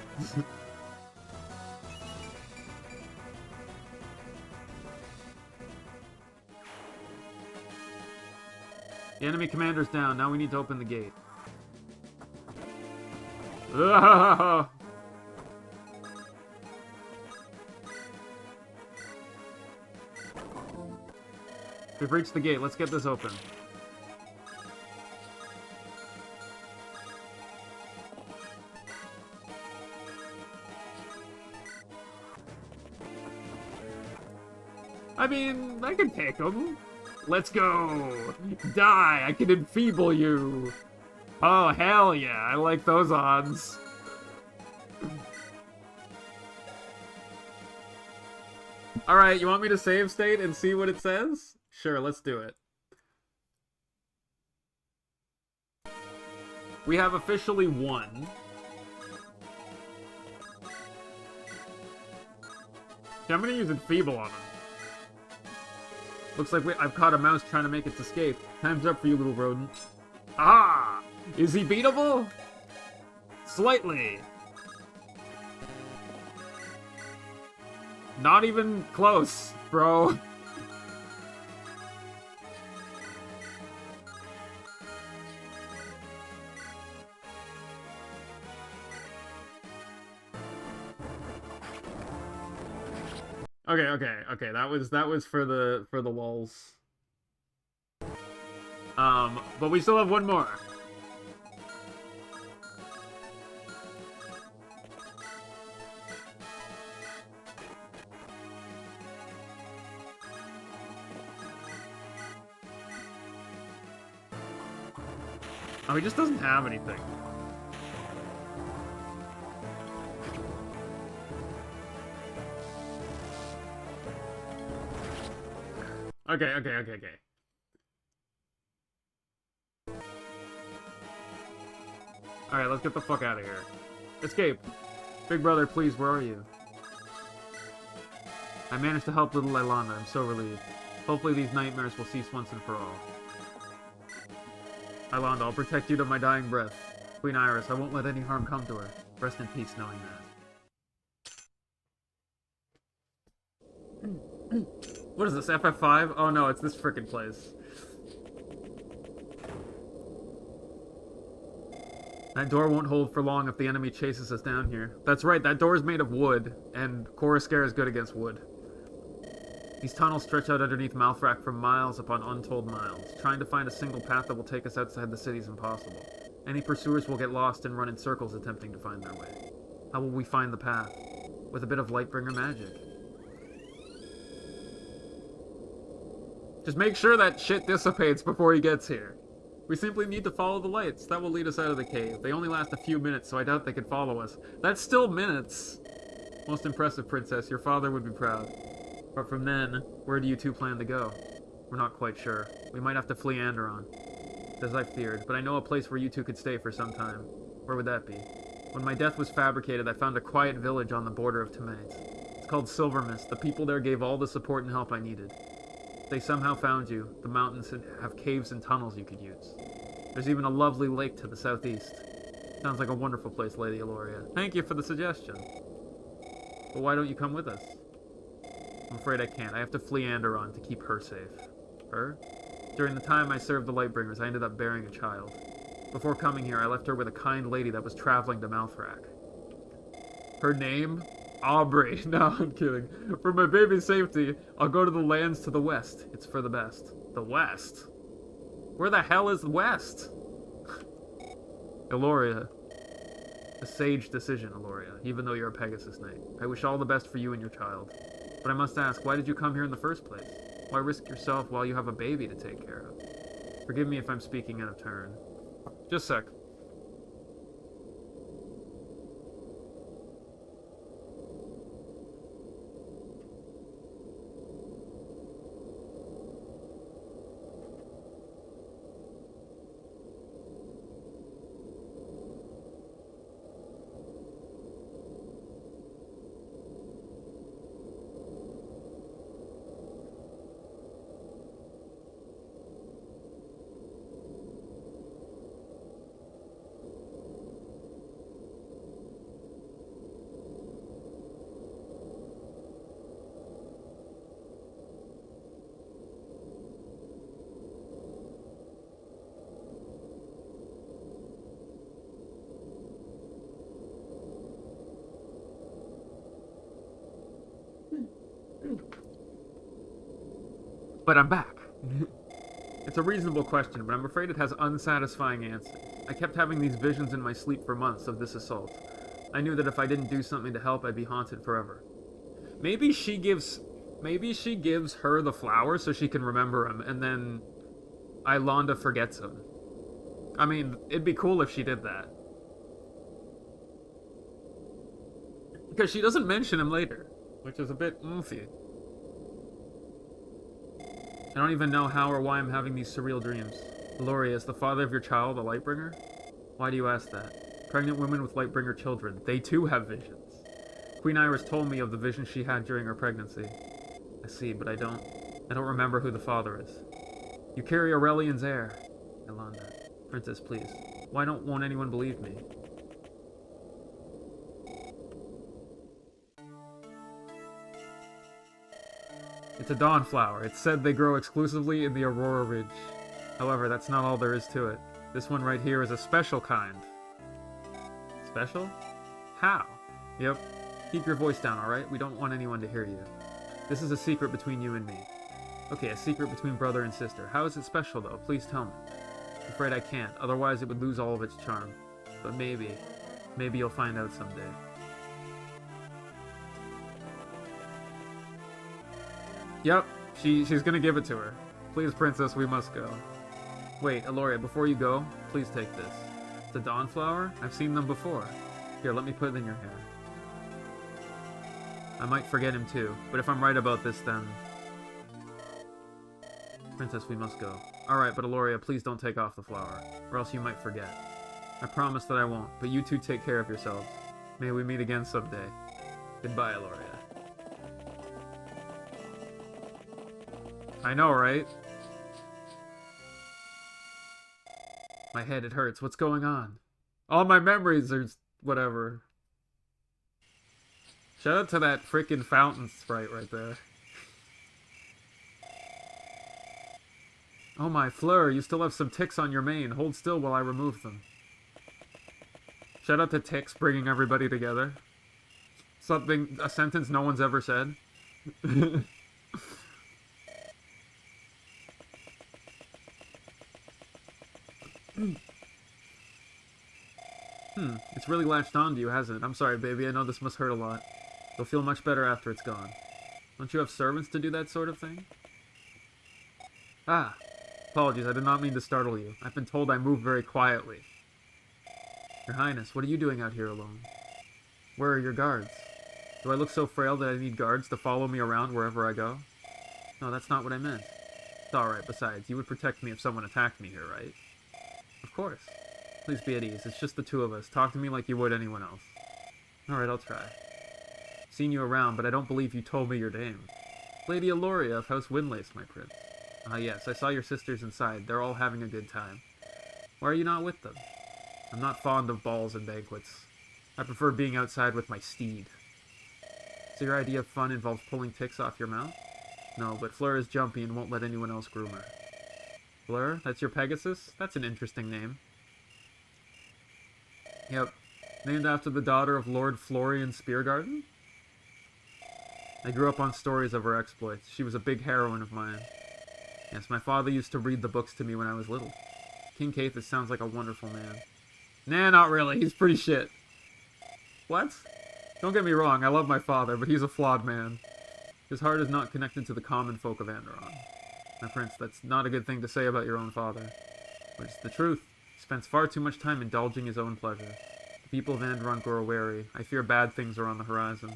The enemy commander's down. Now we need to open the gate. We've reached the gate. Let's get this open. I mean, I can take them. Let's go! Die! I can enfeeble you! Oh, hell yeah! I like those odds. Alright, you want me to save state and see what it says? Sure, let's do it. We have officially won. Yeah, I'm gonna use Enfeeble on him. Looks like I've caught a mouse trying to make its escape. Time's up for you, little rodent. Ah! Is he beatable? Slightly. Not even close, bro. Okay. That was for the lulz. But we still have one more. Oh, he just doesn't have anything. Okay. Alright, let's get the fuck out of here. Escape. Big brother, please, where are you? I managed to help little Ailanda. I'm so relieved. Hopefully these nightmares will cease once and for all. Ailanda, I'll protect you to my dying breath. Queen Iris, I won't let any harm come to her. Rest in peace knowing that. What is this, FF5? Oh no, it's this frickin' place. That door won't hold for long if the enemy chases us down here. That's right, that door is made of wood, and Coruscare is good against wood. These tunnels stretch out underneath Malthrak for miles upon untold miles. Trying to find a single path that will take us outside the city is impossible. Any pursuers will get lost and run in circles attempting to find their way. How will we find the path? With a bit of Lightbringer magic. Just make sure that shit dissipates before he gets here. We simply need to follow the lights. That will lead us out of the cave. They only last a few minutes, so I doubt they could follow us. That's still minutes! Most impressive, Princess. Your father would be proud. But from then, where do you two plan to go? We're not quite sure. We might have to flee Anderon. As I feared, but I know a place where you two could stay for some time. Where would that be? When my death was fabricated, I found a quiet village on the border of Temate. It's called Silvermist. The people there gave all the support and help I needed. If they somehow found you, the mountains have caves and tunnels you could use. There's even a lovely lake to the southeast. Sounds like a wonderful place, Lady Eloria. Thank you for the suggestion. But why don't you come with us? I'm afraid I can't. I have to flee Anderon to keep her safe. Her? During the time I served the Lightbringers, I ended up bearing a child. Before coming here, I left her with a kind lady that was traveling to Malthrak. Her name? Aubrey. No, I'm kidding. For my baby's safety, I'll go to the lands to the west. It's for the best. The west? Where the hell is the west? Eloria. A sage decision, Eloria, even though you're a Pegasus Knight. I wish all the best for you and your child. But I must ask, why did you come here in the first place? Why risk yourself while you have a baby to take care of? Forgive me if I'm speaking out of turn. Just a sec. But I'm back. It's a reasonable question, but I'm afraid it has unsatisfying answers. I kept having these visions in my sleep for months of this assault. I knew that if I didn't do something to help, I'd be haunted forever. Maybe she gives her the flower so she can remember him, and then Ailanda forgets him. I mean, it'd be cool if she did that. Because she doesn't mention him later, which is a bit oofy. I don't even know how or why I'm having these surreal dreams. Eloria, is the father of your child a Lightbringer? Why do you ask that? Pregnant women with Lightbringer children, they too have visions. Queen Iris told me of the vision she had during her pregnancy. I see, but I don't remember who the father is. You carry Aurelian's heir. Ailanda. Princess, please. Won't anyone believe me? It's a dawn flower. It's said they grow exclusively in the Aurora Ridge. However, that's not all there is to it. This one right here is a special kind. Special? How? Yep. Keep your voice down, alright? We don't want anyone to hear you. This is a secret between you and me. Okay, a secret between brother and sister. How is it special, though? Please tell me. I'm afraid I can't. Otherwise, it would lose all of its charm. But maybe you'll find out someday. Yep, she's gonna give it to her. Please, princess, we must go. Wait, Aloria, before you go, please take this. It's a Dawnflower? I've seen them before. Here, let me put it in your hair. I might forget him too, but if I'm right about this, then... Princess, we must go. Alright, but Aloria, please don't take off the flower, or else you might forget. I promise that I won't, but you two take care of yourselves. May we meet again someday. Goodbye, Aloria. I know, right? My head, it hurts. What's going on? All my memories are whatever. Shout out to that freaking fountain sprite right there. Oh my, Fleur, you still have some ticks on your mane. Hold still while I remove them. Shout out to ticks bringing everybody together. A sentence no one's ever said. It's really latched onto you, hasn't it? I'm sorry, baby. I know this must hurt a lot. You'll feel much better after it's gone. Don't you have servants to do that sort of thing? Ah. Apologies, I did not mean to startle you. I've been told I move very quietly. Your Highness, what are you doing out here alone? Where are your guards? Do I look so frail that I need guards to follow me around wherever I go? No, that's not what I meant. It's alright, besides, you would protect me if someone attacked me here, right? Of course. Please be at ease, it's just the two of us. Talk to me like you would anyone else. Alright, I'll try. I've seen you around, but I don't believe you told me your name. Lady Aloria of House Windlace, my prince. Ah, yes, I saw your sisters inside. They're all having a good time. Why are you not with them? I'm not fond of balls and banquets. I prefer being outside with my steed. So your idea of fun involves pulling ticks off your mouth? No, but Fleur is jumpy and won't let anyone else groom her. Fleur? That's your Pegasus? That's an interesting name. Yep. Named after the daughter of Lord Florian Speargarden? I grew up on stories of her exploits. She was a big heroine of mine. Yes, my father used to read the books to me when I was little. King Cathus sounds like a wonderful man. Nah, not really. He's pretty shit. What? Don't get me wrong, I love my father, but he's a flawed man. His heart is not connected to the common folk of Anderon. My prince, that's not a good thing to say about your own father. But it's the truth. He spends far too much time indulging his own pleasure. The people of Anderon grow wary. I fear bad things are on the horizon.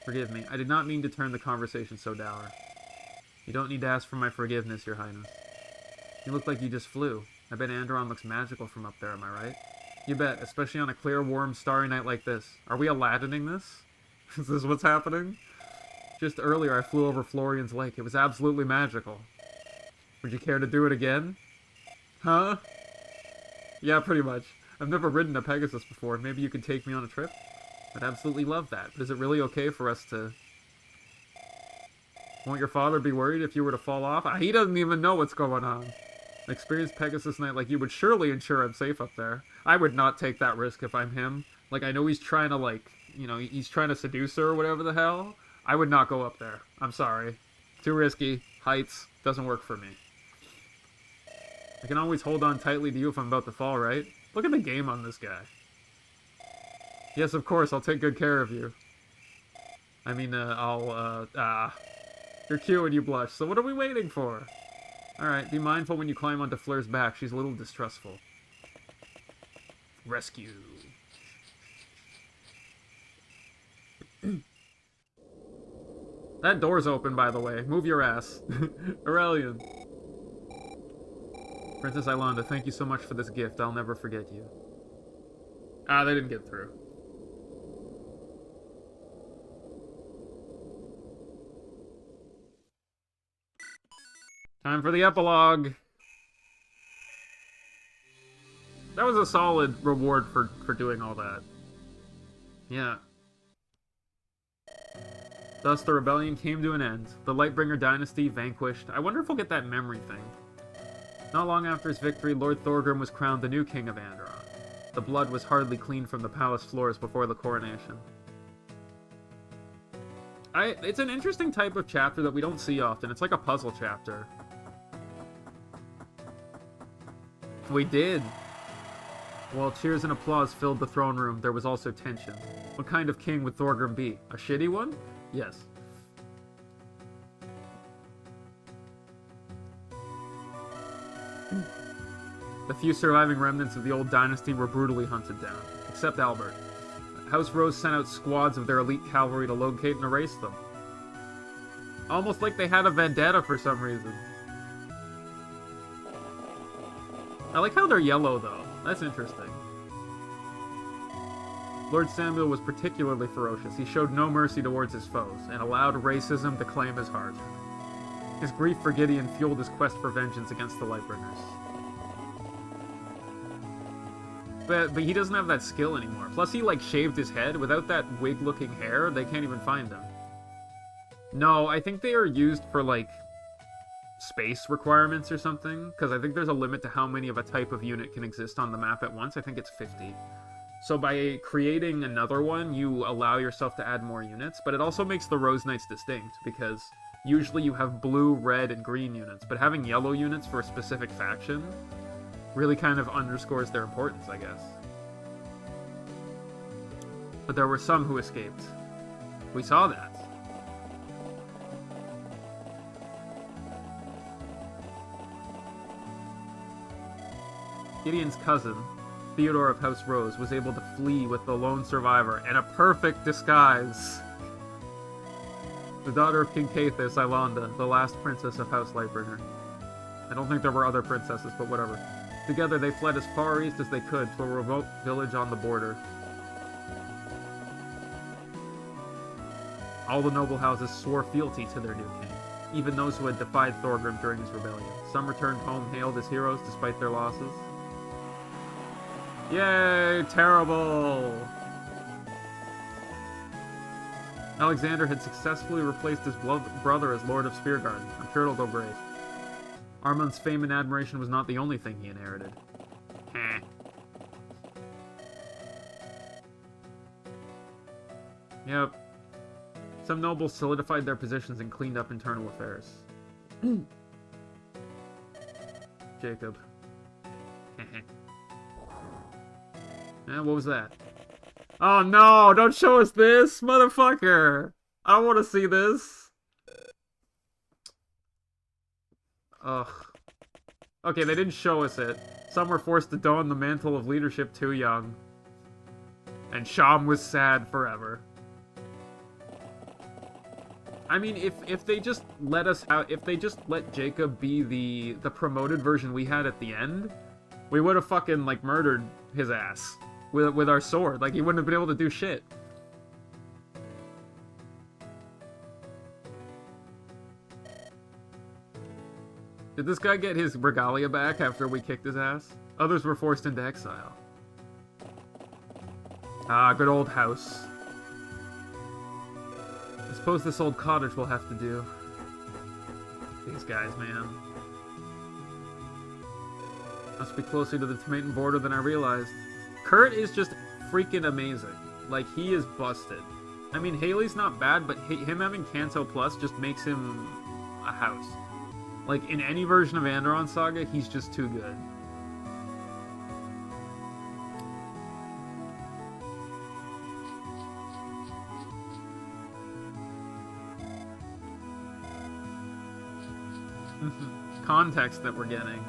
Forgive me, I did not mean to turn the conversation so dour. You don't need to ask for my forgiveness, your highness. You look like you just flew. I bet Anderon looks magical from up there, am I right? You bet, especially on a clear, warm, starry night like this. Are we Aladining this? Is this what's happening? Just earlier, I flew over Florian's Lake. It was absolutely magical. Would you care to do it again? Huh? Yeah, pretty much. I've never ridden a Pegasus before. Maybe you could take me on a trip? I'd absolutely love that. But is it really okay for us to... Won't your father be worried if you were to fall off? He doesn't even know what's going on. An experienced Pegasus Knight like you would surely ensure I'm safe up there. I would not take that risk if I'm him. Like, I know he's trying to, like, you know, he's trying to seduce her or whatever the hell. I would not go up there. I'm sorry. Too risky. Heights. Doesn't work for me. I can always hold on tightly to you if I'm about to fall, right? Look at the game on this guy. Yes, of course, I'll take good care of you. I mean, You're cute when you blush, so what are we waiting for? Alright, be mindful when you climb onto Fleur's back. She's a little distrustful. Rescue. That door's open, by the way. Move your ass. Aurelian. Princess Ilonda, thank you so much for this gift. I'll never forget you. Ah, they didn't get through. Time for the epilogue. That was a solid reward for doing all that. Yeah. Thus, the rebellion came to an end. The Lightbringer dynasty vanquished. I wonder if we'll get that memory thing. Not long after his victory, Lord Thorgrim was crowned the new king of Anderon. The blood was hardly clean from the palace floors before the coronation. It's an interesting type of chapter that we don't see often. It's like a puzzle chapter. We did. While cheers and applause filled the throne room, there was also tension. What kind of king would Thorgrim be? A shitty one? Yes. The few surviving remnants of the old dynasty were brutally hunted down, except Albert. House Rose sent out squads of their elite cavalry to locate and erase them. Almost like they had a vendetta for some reason. I like how they're yellow, though. That's interesting. Lord Samuel was particularly ferocious. He showed no mercy towards his foes, and allowed racism to claim his heart. His grief for Gideon fueled his quest for vengeance against the Lightbringers. But he doesn't have that skill anymore. Plus, he, like, shaved his head. Without that wig-looking hair, they can't even find him. No, I think they are used for, like, space requirements or something. Because I think there's a limit to how many of a type of unit can exist on the map at once. I think it's 50. So by creating another one, you allow yourself to add more units. But it also makes the Rose Knights distinct, because usually you have blue, red, and green units. But having yellow units for a specific faction really kind of underscores their importance, I guess. But there were some who escaped. We saw that. Gideon's cousin, Theodore of House Rose, was able to flee with the lone survivor in a perfect disguise. The daughter of King Cathus, Ilonda, the last princess of House Lightbringer. I don't think there were other princesses, but whatever. Together they fled as far east as they could to a remote village on the border. All the noble houses swore fealty to their new king, even those who had defied Thorgrim during his rebellion. Some returned home hailed as heroes despite their losses. Yay, terrible! Alexander had successfully replaced his brother as Lord of Speargarden. I'm sure it'll go great. Armand's fame and admiration was not the only thing he inherited. Heh. Yep. Some nobles solidified their positions and cleaned up internal affairs. Jacob. What was that? Oh no! Don't show us this! Motherfucker! I don't want to see this! Ugh. Okay, they didn't show us it. Some were forced to don the mantle of leadership too young. And Sham was sad forever. I mean, if they just let us out, if they just let Jacob be the promoted version we had at the end, we would have fucking, like, murdered his ass with our sword. Like, he wouldn't have been able to do shit. Did this guy get his regalia back after we kicked his ass? Others were forced into exile. Ah, good old house. I suppose this old cottage will have to do. These guys, man. Must be closer to the Tomatin border than I realized. Kurt is just freaking amazing. Like, he is busted. I mean, Haley's not bad, but him having Kanto Plus just makes him a house. Like, in any version of Anderon Saga, he's just too good. Context that we're getting.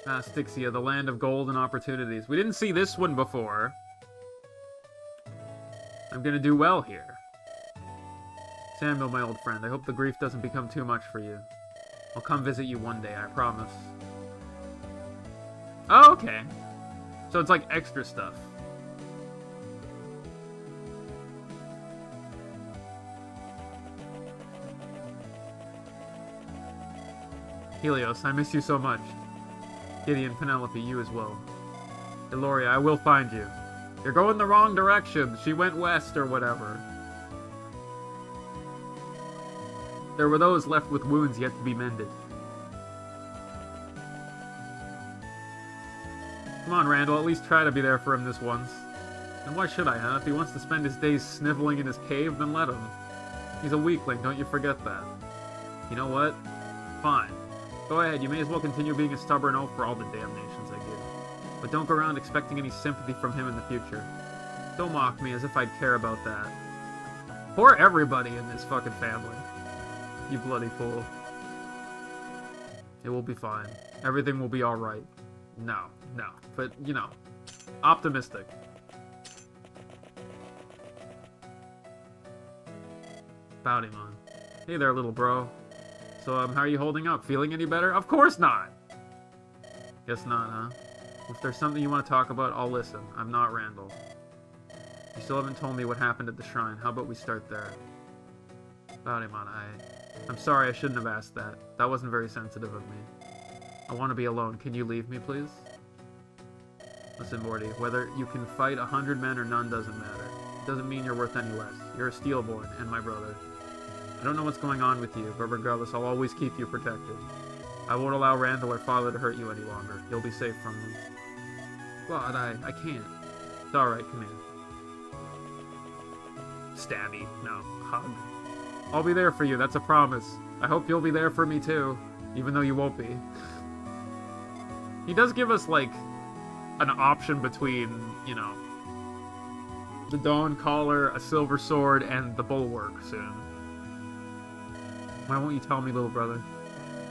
Ah, Styxia, the land of gold and opportunities. We didn't see this one before. I'm gonna do well here. Samuel, my old friend, I hope the grief doesn't become too much for you. I'll come visit you one day, I promise. Oh, okay. So it's like extra stuff. Helios, I miss you so much. Gideon, Penelope, you as well. Eloria, I will find you. You're going the wrong direction. She went west or whatever. There were those left with wounds yet to be mended. Come on, Randall, at least try to be there for him this once. And why should I, huh? If he wants to spend his days sniveling in his cave, then let him. He's a weakling, don't you forget that. You know what? Fine. Go ahead, you may as well continue being a stubborn oaf for all the damnations I give. But don't go around expecting any sympathy from him in the future. Don't mock me as if I'd care about that. Poor everybody in this fucking family. You bloody fool. It will be fine. Everything will be alright. No. But, you know, optimistic. Bounty-mon. Hey there, little bro. So, how are you holding up? Feeling any better? Of course not! Guess not, huh? If there's something you want to talk about, I'll listen. I'm not Randall. You still haven't told me what happened at the shrine. How about we start there? Bounty-mon, I'm sorry, I shouldn't have asked that. That wasn't very sensitive of me. I want to be alone. Can you leave me, please? Listen, Morty, whether you can fight 100 men or none doesn't matter. It doesn't mean you're worth any less. You're a Steelborn, and my brother. I don't know what's going on with you, but regardless, I'll always keep you protected. I won't allow Randall or Father to hurt you any longer. You'll be safe from them. God, I can't. It's alright, come here. Stabby. No. Hug. I'll be there for you, that's a promise. I hope you'll be there for me too, even though you won't be. He does give us, like, an option between, you know, the Dawn Collar, a silver sword, and the Bulwark soon. Why won't you tell me, little brother?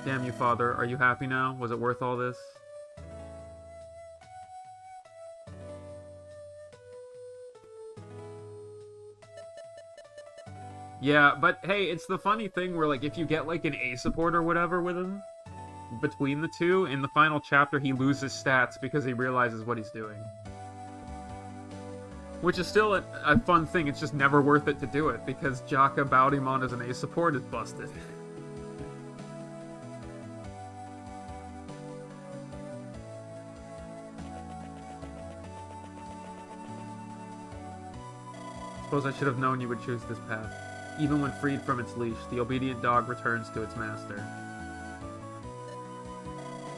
Damn you, Father. Are you happy now? Was it worth all this? Yeah, but hey, it's the funny thing where, like, if you get, like, an A support or whatever with him, between the two, in the final chapter he loses stats because he realizes what he's doing. Which is still a fun thing, it's just never worth it to do it, because Jaka Bounty-mon as an A support is busted. Suppose I should have known you would choose this path. Even when freed from its leash, the obedient dog returns to its master.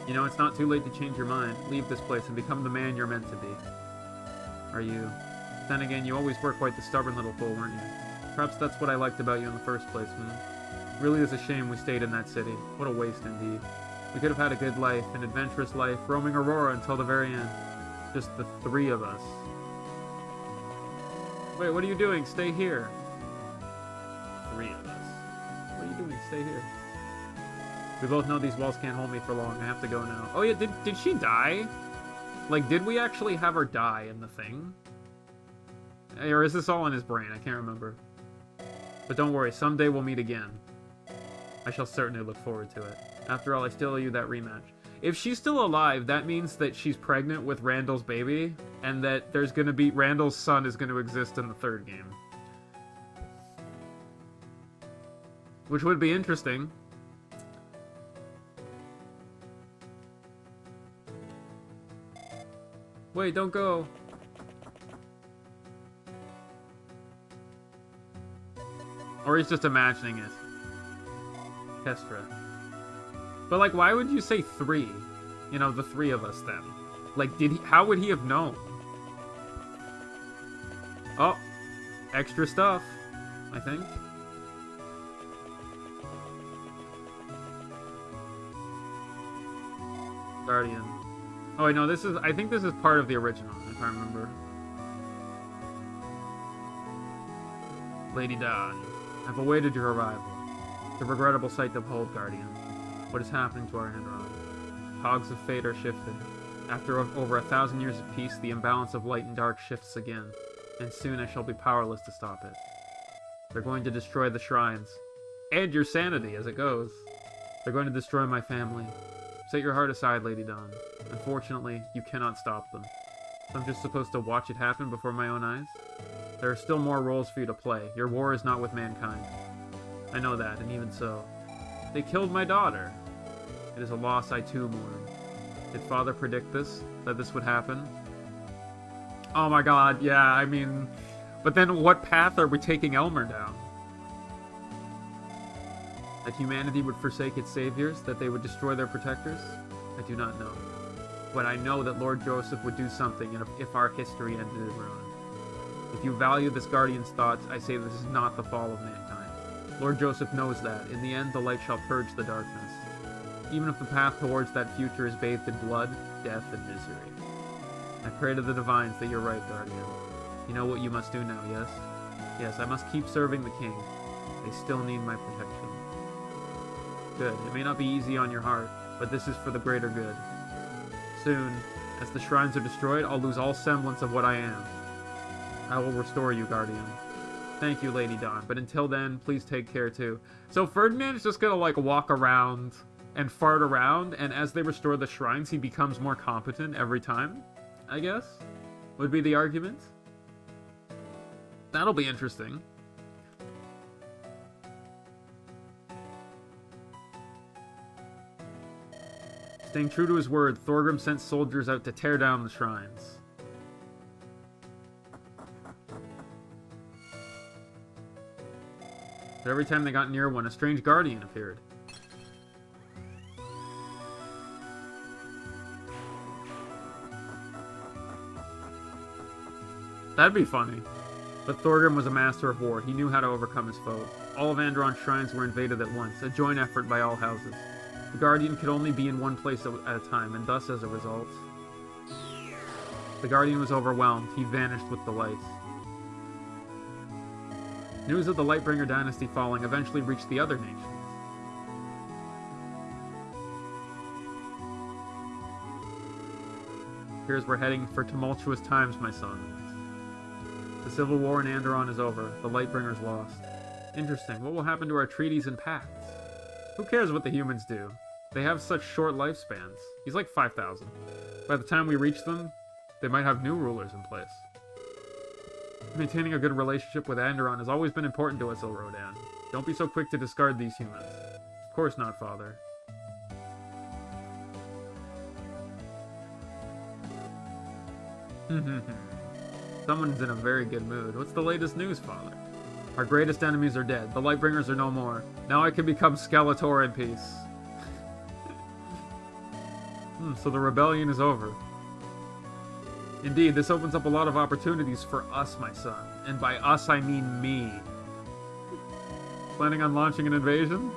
You know, it's not too late to change your mind. Leave this place and become the man you're meant to be. Are you? Then again, you always were quite the stubborn little fool, weren't you? Perhaps that's what I liked about you in the first place, man. Really is a shame we stayed in that city. What a waste indeed. We could have had a good life, an adventurous life, roaming Aurora until the very end. Just the three of us. Wait, what are you doing? Stay here. Three of us. What are you doing? Stay here. We both know these walls can't hold me for long. I have to go now. Oh yeah, did she die? Like, did we actually have her die in the thing? Or is this all in his brain? I can't remember. But don't worry, someday we'll meet again. I shall certainly look forward to it. After all, I still owe you that rematch. If she's still alive, that means that she's pregnant with Randall's baby, and that there's gonna be... Randall's son is gonna exist in the third game. Which would be interesting. Wait, don't go. Or he's just imagining it. Kestra. But, like, why would you say three? You know, the three of us, then. Like, how would he have known? Oh. Extra stuff, I think. Guardian. Oh, wait, no, this is... I think this is part of the original, if I remember. Lady Dawn. I've awaited your arrival. It's a regrettable sight to behold, Guardian. What is happening to our Enron? Cogs of fate are shifting. After over 1,000 years of peace, the imbalance of light and dark shifts again, and soon I shall be powerless to stop it. They're going to destroy the shrines. And your sanity as it goes. They're going to destroy my family. Set your heart aside, Lady Dawn. Unfortunately, you cannot stop them. So I'm just supposed to watch it happen before my own eyes? There are still more roles for you to play. Your war is not with mankind. I know that, and even so. They killed my daughter. It is a loss I too mourn. Did Father predict this? That this would happen? Oh my god, yeah, I mean... But then what path are we taking Elmer down? That humanity would forsake its saviors? That they would destroy their protectors? I do not know. But I know that Lord Joseph would do something if our history ended in ruin. If you value this Guardian's thoughts, I say this is not the fall of mankind. Lord Joseph knows that. In the end, the light shall purge the darkness. Even if the path towards that future is bathed in blood, death, and misery. I pray to the divines that you're right, Guardian. You know what you must do now, yes? Yes, I must keep serving the king. They still need my protection. Good. It may not be easy on your heart, but this is for the greater good. Soon, as the shrines are destroyed, I'll lose all semblance of what I am. I will restore you, Guardian. Thank you, Lady Dawn, but until then, please take care too. So Ferdinand's just gonna, like, walk around and fart around, and as they restore the shrines, he becomes more competent every time, I guess, would be the argument. That'll be interesting. Staying true to his word, Thorgrim sent soldiers out to tear down the shrines. But every time they got near one, a strange guardian appeared. That'd be funny. But Thorgrim was a master of war. He knew how to overcome his foes. All of Andron's shrines were invaded at once, a joint effort by all houses. The Guardian could only be in one place at a time, and thus, as a result, the Guardian was overwhelmed. He vanished with the lights. News of the Lightbringer dynasty falling eventually reached the other nations. Here's we're heading for tumultuous times, my son. The civil war in Andron is over. The Lightbringer's lost. Interesting. What will happen to our treaties and pacts? Who cares what the humans do? They have such short lifespans. He's like 5,000. By the time we reach them, they might have new rulers in place. Maintaining a good relationship with Andron has always been important to us, Ilrodan. Don't be so quick to discard these humans. Of course not, Father. Someone's in a very good mood. What's the latest news, Father? Our greatest enemies are dead. The Lightbringers are no more. Now I can become Skeletor in peace. So the rebellion is over. Indeed, this opens up a lot of opportunities for us, my son. And by us, I mean me. Planning on launching an invasion?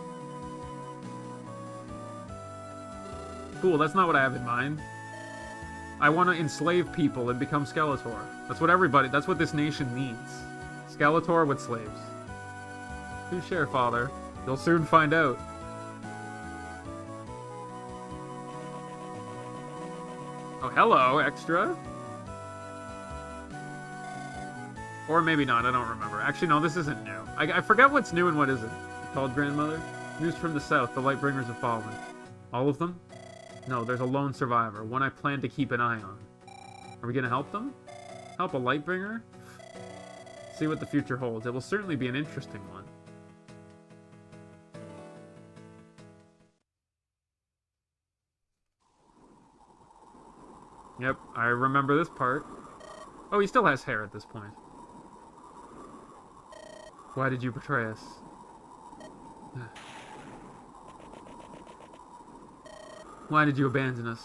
Cool, that's not what I have in mind. I want to enslave people and become Skeletor. That's what this nation needs. Skeletor with slaves. Touché, Father. You'll soon find out. Oh, hello, extra. Or maybe not, I don't remember. Actually, no, this isn't new. I forget what's new and what isn't. You called grandmother? News from the south, the Lightbringers have fallen. All of them? No, there's a lone survivor, one I plan to keep an eye on. Are we gonna help them? Help a Lightbringer? See what the future holds. It will certainly be an interesting one. Yep, I remember this part. Oh, he still has hair at this point. Why did you betray us? Why did you abandon us?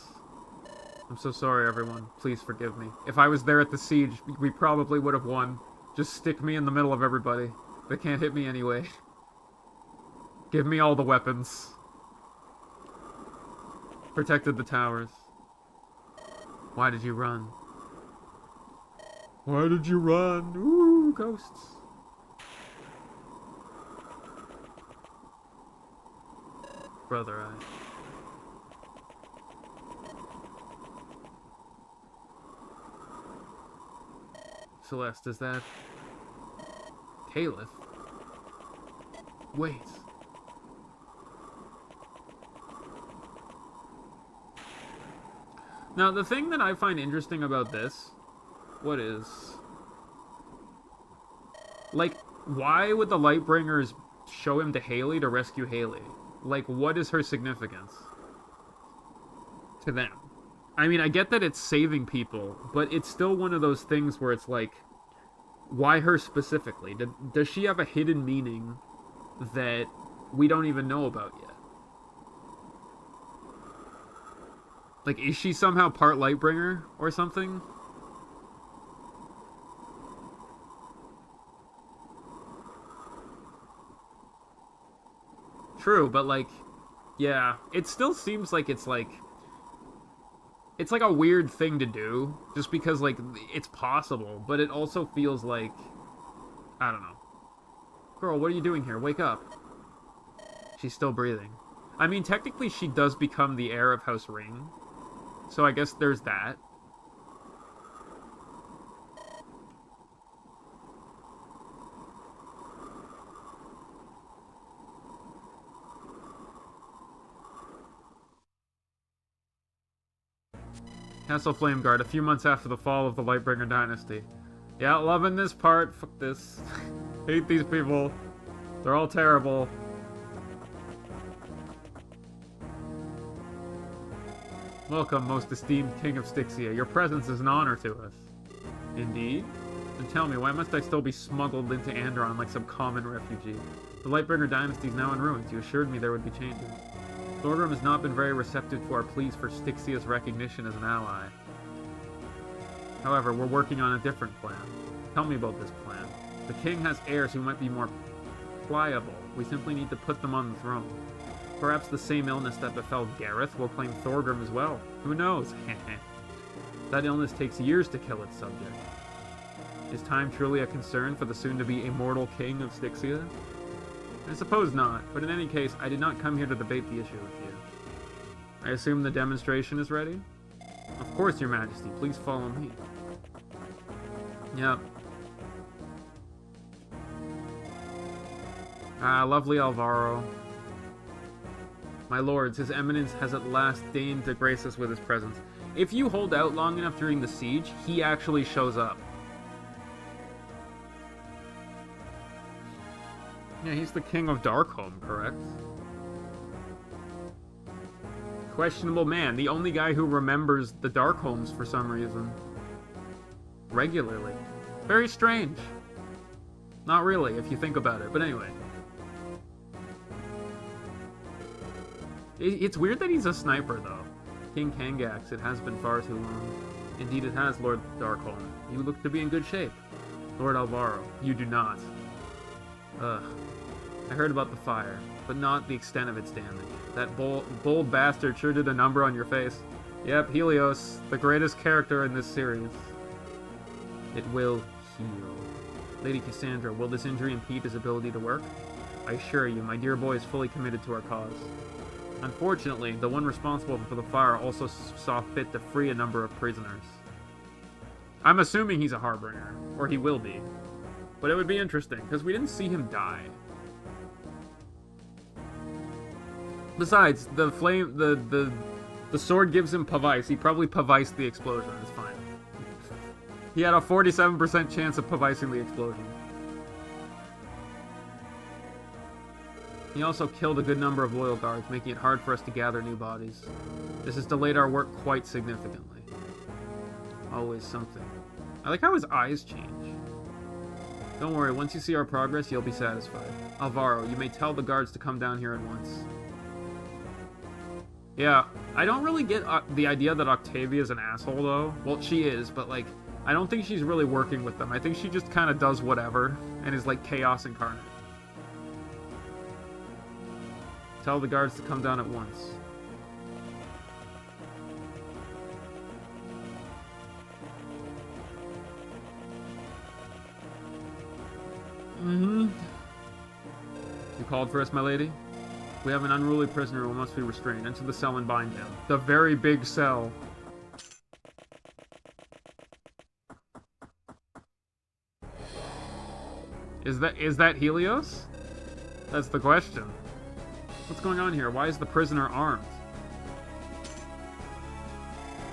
I'm so sorry, everyone. Please forgive me. If I was there at the siege, we probably would have won. Just stick me in the middle of everybody. They can't hit me anyway. Give me all the weapons. Protected the towers. Why did you run? Why did you run? Ooh, ghosts. Brother Eye. Celeste, is that... Caliph? Wait. Now, the thing that I find interesting about this... What is... Like, why would the Lightbringers show him to Haley to rescue Haley? Like, what is her significance to them? I mean, I get that it's saving people, but it's still one of those things where it's like, why her specifically? Does she have a hidden meaning that we don't even know about yet? Like, is she somehow part Lightbringer or something? True, but like, yeah, it still seems like it's like a weird thing to do, just because like it's possible, but it also feels like I don't know. Girl, what are you doing here? Wake up. She's still breathing. I mean, technically she does become the heir of House Ring. So I guess there's that. Castle Flameguard, a few months after the fall of the Lightbringer dynasty. Yeah, loving this part. Fuck this. Hate these people. They're all terrible. Welcome, most esteemed King of Styxia. Your presence is an honor to us. Indeed? Then tell me, why must I still be smuggled into Andron like some common refugee? The Lightbringer dynasty is now in ruins. You assured me there would be changes. Thorgrim has not been very receptive to our pleas for Styxia's recognition as an ally. However, we're working on a different plan. Tell me about this plan. The king has heirs who might be more pliable. We simply need to put them on the throne. Perhaps the same illness that befell Gareth will claim Thorgrim as well. Who knows? That illness takes years to kill its subject. Is time truly a concern for the soon-to-be immortal king of Styxia? I suppose not, but in any case, I did not come here to debate the issue with you. I assume the demonstration is ready? Of course, Your Majesty. Please follow me. Yep. Ah, lovely Alvaro. My lords, His Eminence has at last deigned to grace us with his presence. If you hold out long enough during the siege, he actually shows up. Yeah, he's the king of Darkholm, correct? Questionable man, the only guy who remembers the Darkholms for some reason. Regularly. Very strange. Not really, if you think about it, but anyway. It's weird that he's a sniper, though. King Kangax, it has been far too long. Indeed it has, Lord Darkholm. You look to be in good shape. Lord Alvaro, you do not. Ugh. I heard about the fire, but not the extent of its damage. That bold bastard sure did a number on your face. Yep, Helios, the greatest character in this series. It will heal. Lady Cassandra, will this injury impede his ability to work? I assure you, my dear boy is fully committed to our cause. Unfortunately, the one responsible for the fire also saw fit to free a number of prisoners. I'm assuming he's a Harbinger, or he will be. But it would be interesting, because we didn't see him die. Besides, the flame, the sword gives him Pavice. He probably Paviced the explosion. It's fine. He had a 47% chance of Pavicing the explosion. He also killed a good number of loyal guards, making it hard for us to gather new bodies. This has delayed our work quite significantly. Always something. I like how his eyes change. Don't worry, once you see our progress, you'll be satisfied. Alvaro, you may tell the guards to come down here at once. Yeah, I don't really get the idea that Octavia's an asshole, though. Well, she is, but, like, I don't think she's really working with them. I think she just kind of does whatever, and is, like, chaos incarnate. Tell the guards to come down at once. Mm-hmm. You called for us, my lady? We have an unruly prisoner who must be restrained. Enter the cell and bind him. The very big cell. Is that Helios? That's the question. What's going on here? Why is the prisoner armed?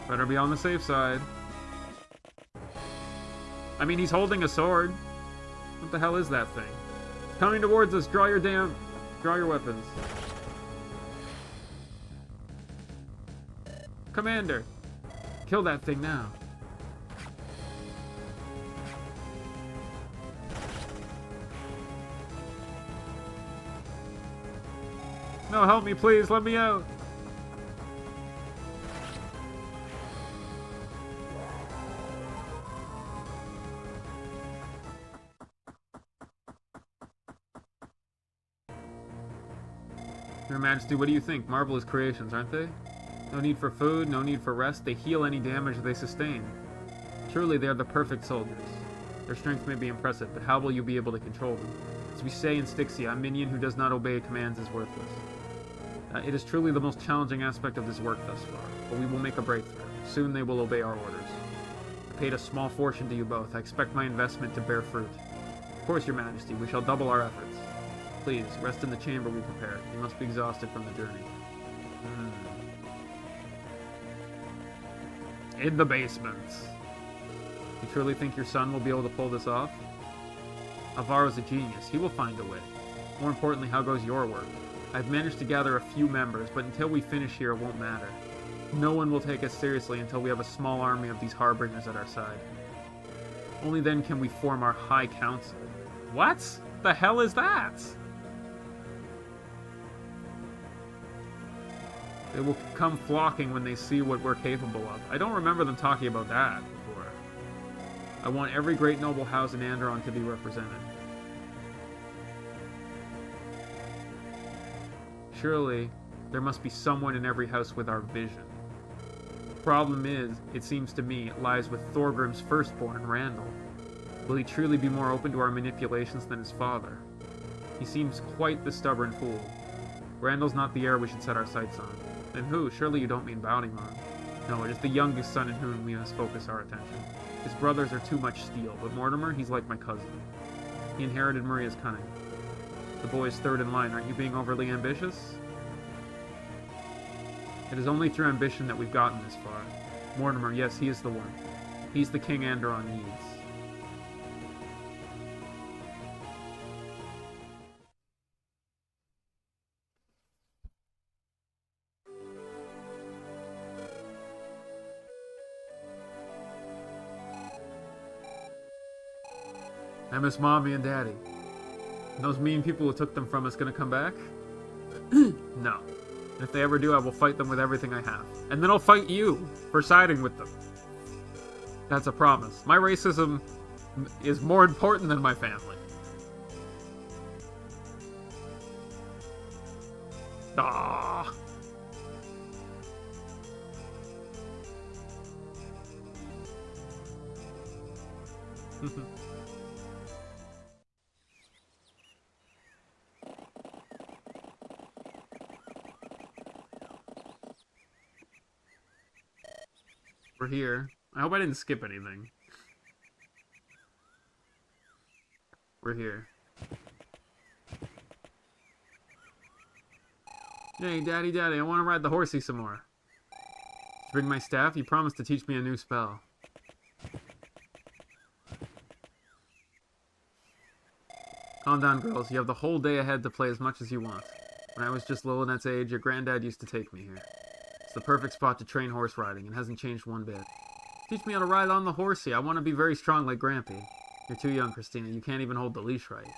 Better be on the safe side. I mean, he's holding a sword. What the hell is that thing? It's coming towards us. Draw your weapons. Commander, kill that thing now. No, help me, please. Let me out. Your Majesty, what do you think? Marvelous creations, aren't they? No need for food, no need for rest. They heal any damage they sustain. Truly, they are the perfect soldiers. Their strength may be impressive, but how will you be able to control them? As we say in Styxia, a minion who does not obey commands is worthless. It is truly the most challenging aspect of this work thus far, but we will make a breakthrough. Soon they will obey our orders. I paid a small fortune to you both. I expect my investment to bear fruit. Of course, Your Majesty, we shall double our efforts. Please, rest in the chamber we prepared. You must be exhausted from the journey. In the basement. You truly think your son will be able to pull this off? Alvaro's a genius. He will find a way. More importantly, how goes your work? I've managed to gather a few members, but until we finish here, it won't matter. No one will take us seriously until we have a small army of these harbingers at our side. Only then can we form our High Council. What the hell is that? They will come flocking when they see what we're capable of. I don't remember them talking about that before. I want every great noble house in Andron to be represented. Surely, there must be someone in every house with our vision. The problem is, it seems to me, it lies with Thorgrim's firstborn, Randall. Will he truly be more open to our manipulations than his father? He seems quite the stubborn fool. Randall's not the heir we should set our sights on. Then who? Surely you don't mean Bountyman. No, it is the youngest son in whom we must focus our attention. His brothers are too much steel, but Mortimer, he's like my cousin. He inherited Maria's cunning. The boy is third in line. Aren't you being overly ambitious? It is only through ambition that we've gotten this far. Mortimer, yes, he is the one. He's the king Andron needs. I miss Mommy and Daddy. And those mean people who took them from us gonna come back? No. And if they ever do, I will fight them with everything I have. And then I'll fight you for siding with them. That's a promise. My racism is more important than my family. Ah. We're here. I hope I didn't skip anything. We're here. Hey, Daddy, I want to ride the horsey some more. Did you bring my staff? You promised to teach me a new spell. Calm down, girls. You have the whole day ahead to play as much as you want. When I was just Lillinet's age, your granddad used to take me here. It's the perfect spot to train horse riding, and hasn't changed one bit. Teach me how to ride on the horsey. I want to be very strong like Grampy. You're too young, Christina. You can't even hold the leash right.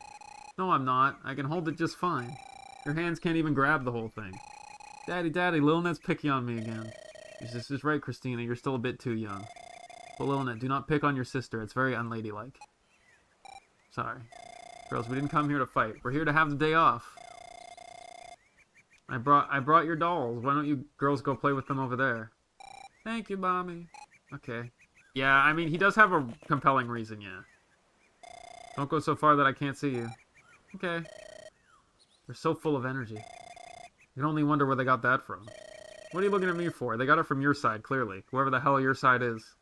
No, I'm not. I can hold it just fine. Your hands can't even grab the whole thing. Daddy, Lillinet's picking on me again. Your sister's right, Christina. You're still a bit too young. But Lillinet, do not pick on your sister. It's very unladylike. Sorry. Girls, we didn't come here to fight. We're here to have the day off. I brought your dolls. Why don't you girls go play with them over there? Thank you, Mommy. Okay. Yeah, I mean, he does have a compelling reason, yeah. Don't go so far that I can't see you. Okay. They're so full of energy. You can only wonder where they got that from. What are you looking at me for? They got it from your side, clearly. Whoever the hell your side is.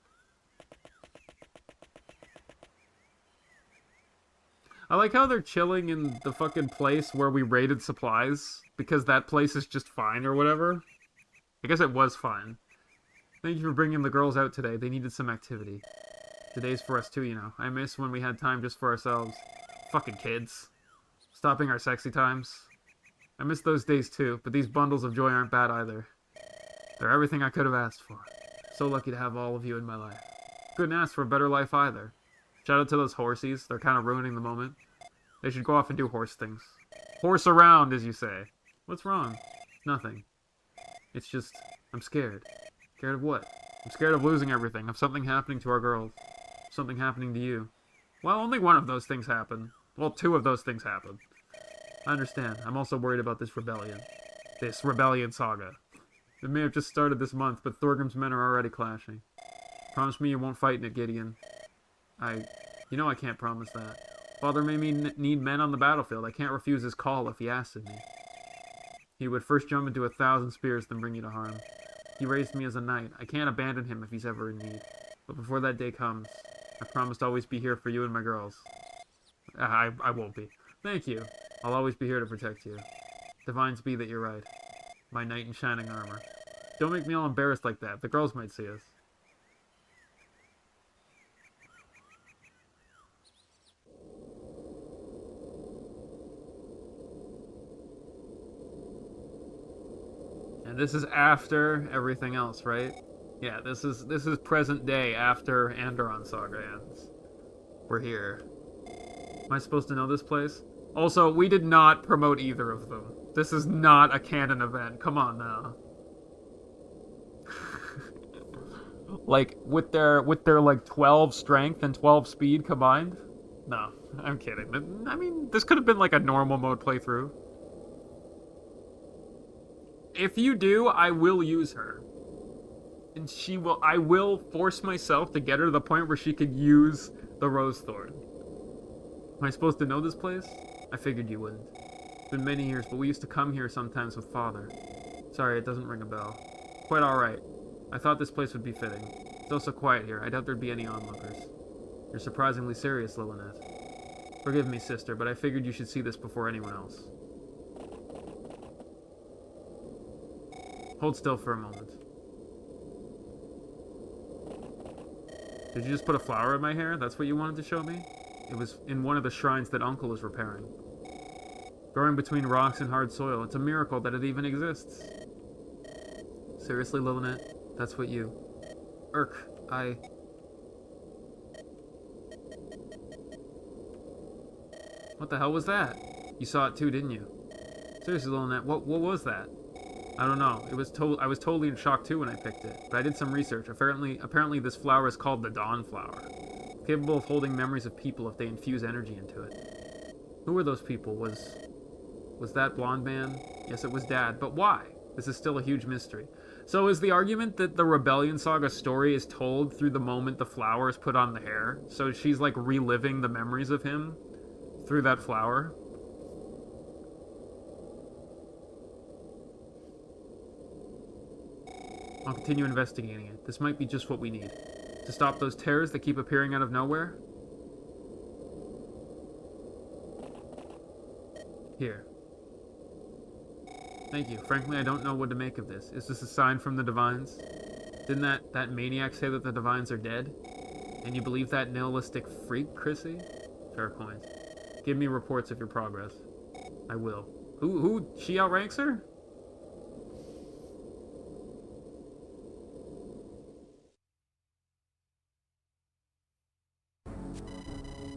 I like how they're chilling in the fucking place where we raided supplies, because that place is just fine or whatever. I guess it was fine. Thank you for bringing the girls out today. They needed some activity. Today's for us too, you know. I miss when we had time just for ourselves. Fucking kids. Stopping our sexy times. I miss those days too, but these bundles of joy aren't bad either. They're everything I could have asked for. So lucky to have all of you in my life. Couldn't ask for a better life either. Shout out to those horsies. They're kind of ruining the moment. They should go off and do horse things. Horse around, as you say. What's wrong? Nothing. It's just, I'm scared. Scared of what? I'm scared of losing everything, of something happening to our girls. Something happening to you. Well, only one of those things happened. Well, two of those things happened. I understand. I'm also worried about this rebellion. This rebellion saga. It may have just started this month, but Thorgrim's men are already clashing. Promise me you won't fight in it, Gideon. You know I can't promise that. Father made me need men on the battlefield. I can't refuse his call if he asks of me. He would first jump into 1,000 spears, then bring you to harm. He raised me as a knight. I can't abandon him if he's ever in need. But before that day comes, I promise to always be here for you and my girls. I won't be. Thank you. I'll always be here to protect you. Divines be that you're right. My knight in shining armor. Don't make me all embarrassed like that. The girls might see us. And this is after everything else, right? Yeah, this is present day after Anderon Saga ends. We're here. Am I supposed to know this place? Also, we did not promote either of them. This is not a canon event. Come on now. Like with their like 12 strength and 12 speed combined? No, I'm kidding. I mean, this could have been like a normal mode playthrough. If you do, I will use her. And I will force myself to get her to the point where she could use the Rose Thorn. Am I supposed to know this place? I figured you wouldn't. It's been many years, but we used to come here sometimes with Father. Sorry, it doesn't ring a bell. Quite alright. I thought this place would be fitting. It's also quiet here. I doubt there'd be any onlookers. You're surprisingly serious, Lunatic. Forgive me, sister, but I figured you should see this before anyone else. Hold still for a moment. Did you just put a flower in my hair? That's what you wanted to show me? It was in one of the shrines that Uncle is repairing. Growing between rocks and hard soil. It's a miracle that it even exists. Seriously, Lunatic? That's what you... What the hell was that? You saw it too, didn't you? Seriously, Lunatic, what was that? I don't know. I was totally in shock too when I picked it. But I did some research. Apparently this flower is called the Dawn Flower. Capable of holding memories of people if they infuse energy into it. Who were those people? Was that blonde man? Yes, it was Dad. But why? This is still a huge mystery. So is the argument that the Rebellion Saga story is told through the moment the flower is put on the hair? So she's like reliving the memories of him through that flower? I'll continue investigating it. This might be just what we need. To stop those terrors that keep appearing out of nowhere? Here. Thank you. Frankly, I don't know what to make of this. Is this a sign from the Divines? Didn't that maniac say that the Divines are dead? And you believe that nihilistic freak, Chrissy? Fair point. Give me reports of your progress. I will. Who? She outranks her?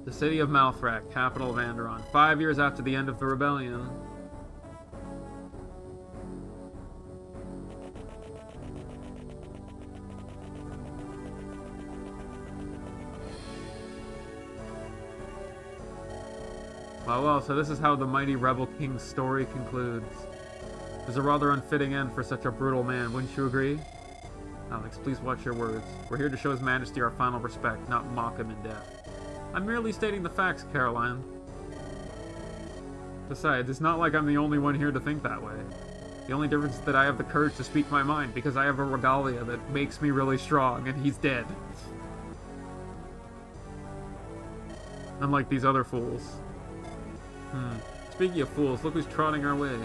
The city of Malthrak, capital of Anderon. 5 years after the end of the rebellion. Well, so this is how the mighty Rebel King's story concludes. It was a rather unfitting end for such a brutal man, wouldn't you agree? Alex, please watch your words. We're here to show His Majesty our final respect, not mock him in death. I'm merely stating the facts, Caroline. Besides, it's not like I'm the only one here to think that way. The only difference is that I have the courage to speak my mind, because I have a regalia that makes me really strong, and he's dead. Unlike these other fools. Speaking of fools, look who's trotting our way.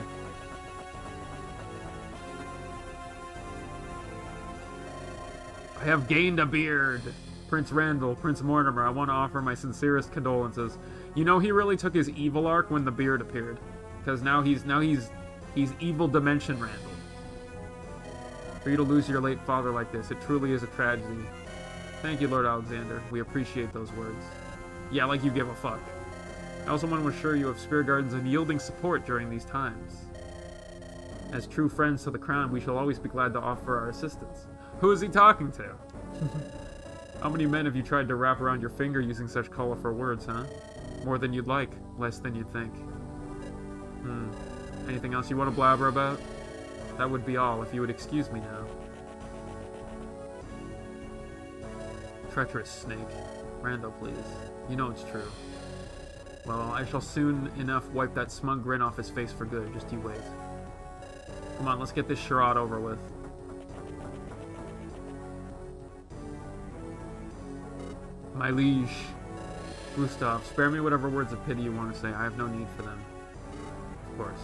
I have gained a beard! Prince Randall, Prince Mortimer, I want to offer my sincerest condolences. You know, he really took his evil arc when the beard appeared. Because now he's evil Dimension Randall. For you to lose your late father like this, it truly is a tragedy. Thank you, Lord Alexander. We appreciate those words. Yeah, like you give a fuck. I also want to assure you of Spear Garden's unyielding support during these times. As true friends to the crown, we shall always be glad to offer our assistance. Who is he talking to? How many men have you tried to wrap around your finger using such colorful words, huh? More than you'd like, less than you'd think. Anything else you want to blabber about? That would be all, if you would excuse me now. Treacherous snake. Randall, please. You know it's true. Well, I shall soon enough wipe that smug grin off his face for good. Just you wait. Come on, let's get this charade over with. My liege. Gustav, spare me whatever words of pity you want to say. I have no need for them. Of course.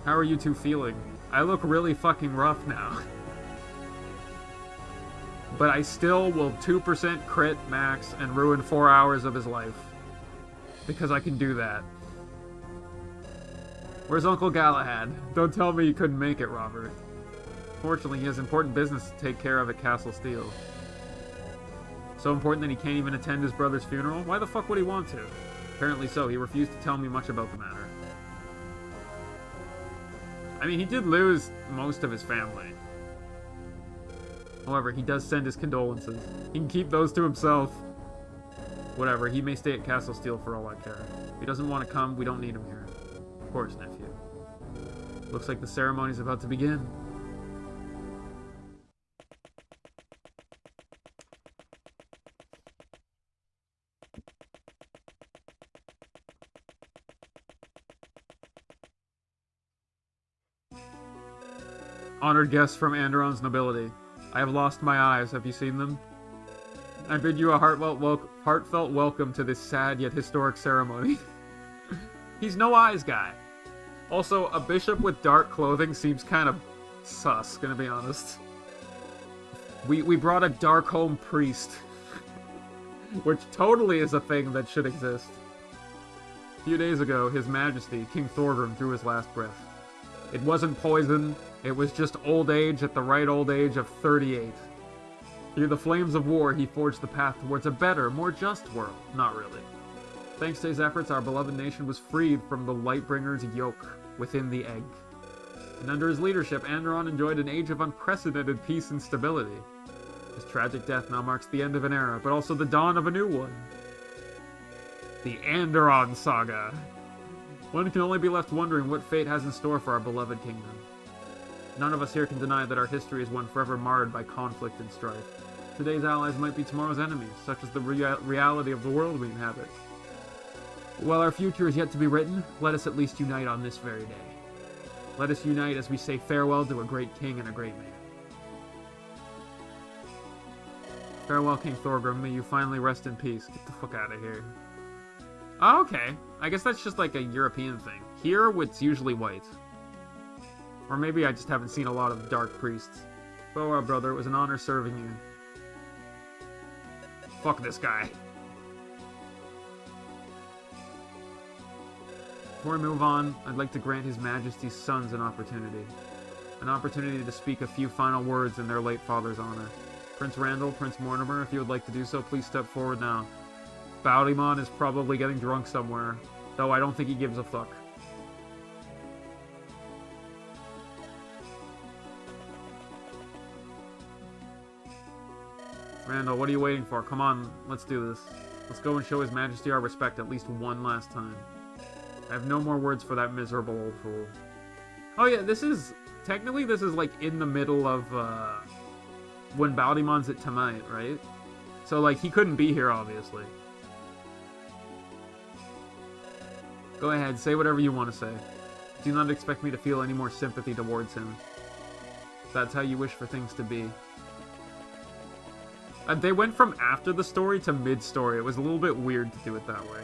How are you two feeling? I look really fucking rough now. But I still will 2% crit max and ruin 4 hours of his life. Because I can do that. Where's Uncle Galahad? Don't tell me you couldn't make it, Robert. Fortunately, he has important business to take care of at Castle Steel. So important that he can't even attend his brother's funeral? Why the fuck would he want to? Apparently so. He refused to tell me much about the matter. I mean, he did lose most of his family. However, he does send his condolences. He can keep those to himself. Whatever, he may stay at Castle Steel for all I care. If he doesn't want to come, we don't need him here. Of course, nephew. Looks like the ceremony's about to begin. Honored guests from Anderon's nobility. I have lost my eyes. Have you seen them? I bid you a heartfelt welcome to this sad yet historic ceremony. He's no eyes guy. Also, a bishop with dark clothing seems kind of sus, gonna be honest. We brought a Darkholme priest. Which totally is a thing that should exist. A few days ago, His Majesty, King Thorgrim, drew his last breath. It wasn't poison, it was just old age at the right old age of 38. Through the flames of war, he forged the path towards a better, more just world. Not really. Thanks to his efforts, our beloved nation was freed from the Lightbringer's yoke within the egg. And under his leadership, Anderon enjoyed an age of unprecedented peace and stability. His tragic death now marks the end of an era, but also the dawn of a new one. The Anderon Saga. One can only be left wondering what fate has in store for our beloved kingdom. None of us here can deny that our history is one forever marred by conflict and strife. Today's allies might be tomorrow's enemies, such as the reality of the world we inhabit. While our future is yet to be written, let us at least unite on this very day. Let us unite as we say farewell to a great king and a great man. Farewell, King Thorgrim. May you finally rest in peace. Get the fuck out of here. Oh, okay. I guess that's just like a European thing. Here, it's usually white. Or maybe I just haven't seen a lot of dark priests. Farewell, brother. It was an honor serving you. Fuck this guy. Before I move on, I'd like to grant His Majesty's sons an opportunity. An opportunity to speak a few final words in their late father's honor. Prince Randall, Prince Mortimer, if you would like to do so, please step forward now. Bowdymon is probably getting drunk somewhere, though I don't think he gives a fuck. Randall, what are you waiting for? Come on, let's do this. Let's go and show His Majesty our respect at least one last time. I have no more words for that miserable old fool. Oh yeah, technically this is like in the middle of, when Baldymon's at Tamite, right? So like, he couldn't be here, obviously. Go ahead, say whatever you want to say. Do not expect me to feel any more sympathy towards him. That's how you wish for things to be. They went from after the story to mid-story. It was a little bit weird to do it that way.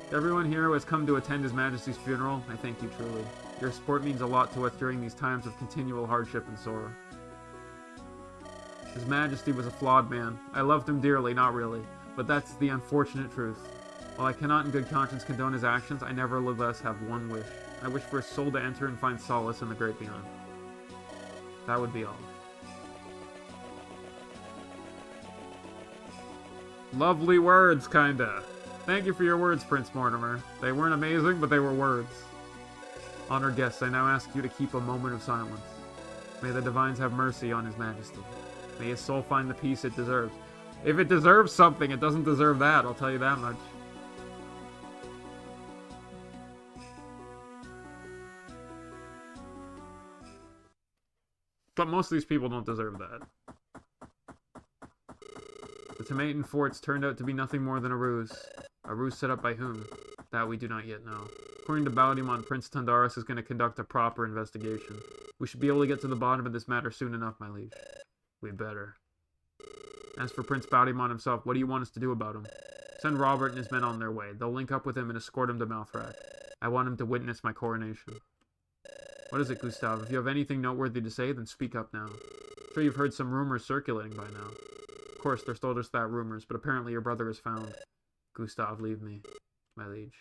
To everyone here who has come to attend His Majesty's funeral, I thank you truly. Your support means a lot to us during these times of continual hardship and sorrow. His Majesty was a flawed man. I loved him dearly, not really, but that's the unfortunate truth. While I cannot in good conscience condone his actions, I nevertheless have one wish. I wish for his soul to enter and find solace in the great beyond. That would be all. Lovely words, kinda. Thank you for your words, Prince Mortimer. They weren't amazing, but they were words. Honored guests, I now ask you to keep a moment of silence. May the divines have mercy on His Majesty. May his soul find the peace it deserves. If it deserves something, it doesn't deserve that, I'll tell you that much. But most of these people don't deserve that. Tomatin forts turned out to be nothing more than a ruse. A ruse set up by whom? That we do not yet know. According to Baudimon, Prince Tundaris is going to conduct a proper investigation. We should be able to get to the bottom of this matter soon enough, my liege. We better. As for Prince Baudimon himself, what do you want us to do about him? Send Robert and his men on their way. They'll link up with him and escort him to Malthrak. I want him to witness my coronation. What is it, Gustave? If you have anything noteworthy to say, then speak up now. I'm sure you've heard some rumors circulating by now. Of course, they're still just that rumors, but apparently your brother is found. Gustave, leave me, my liege.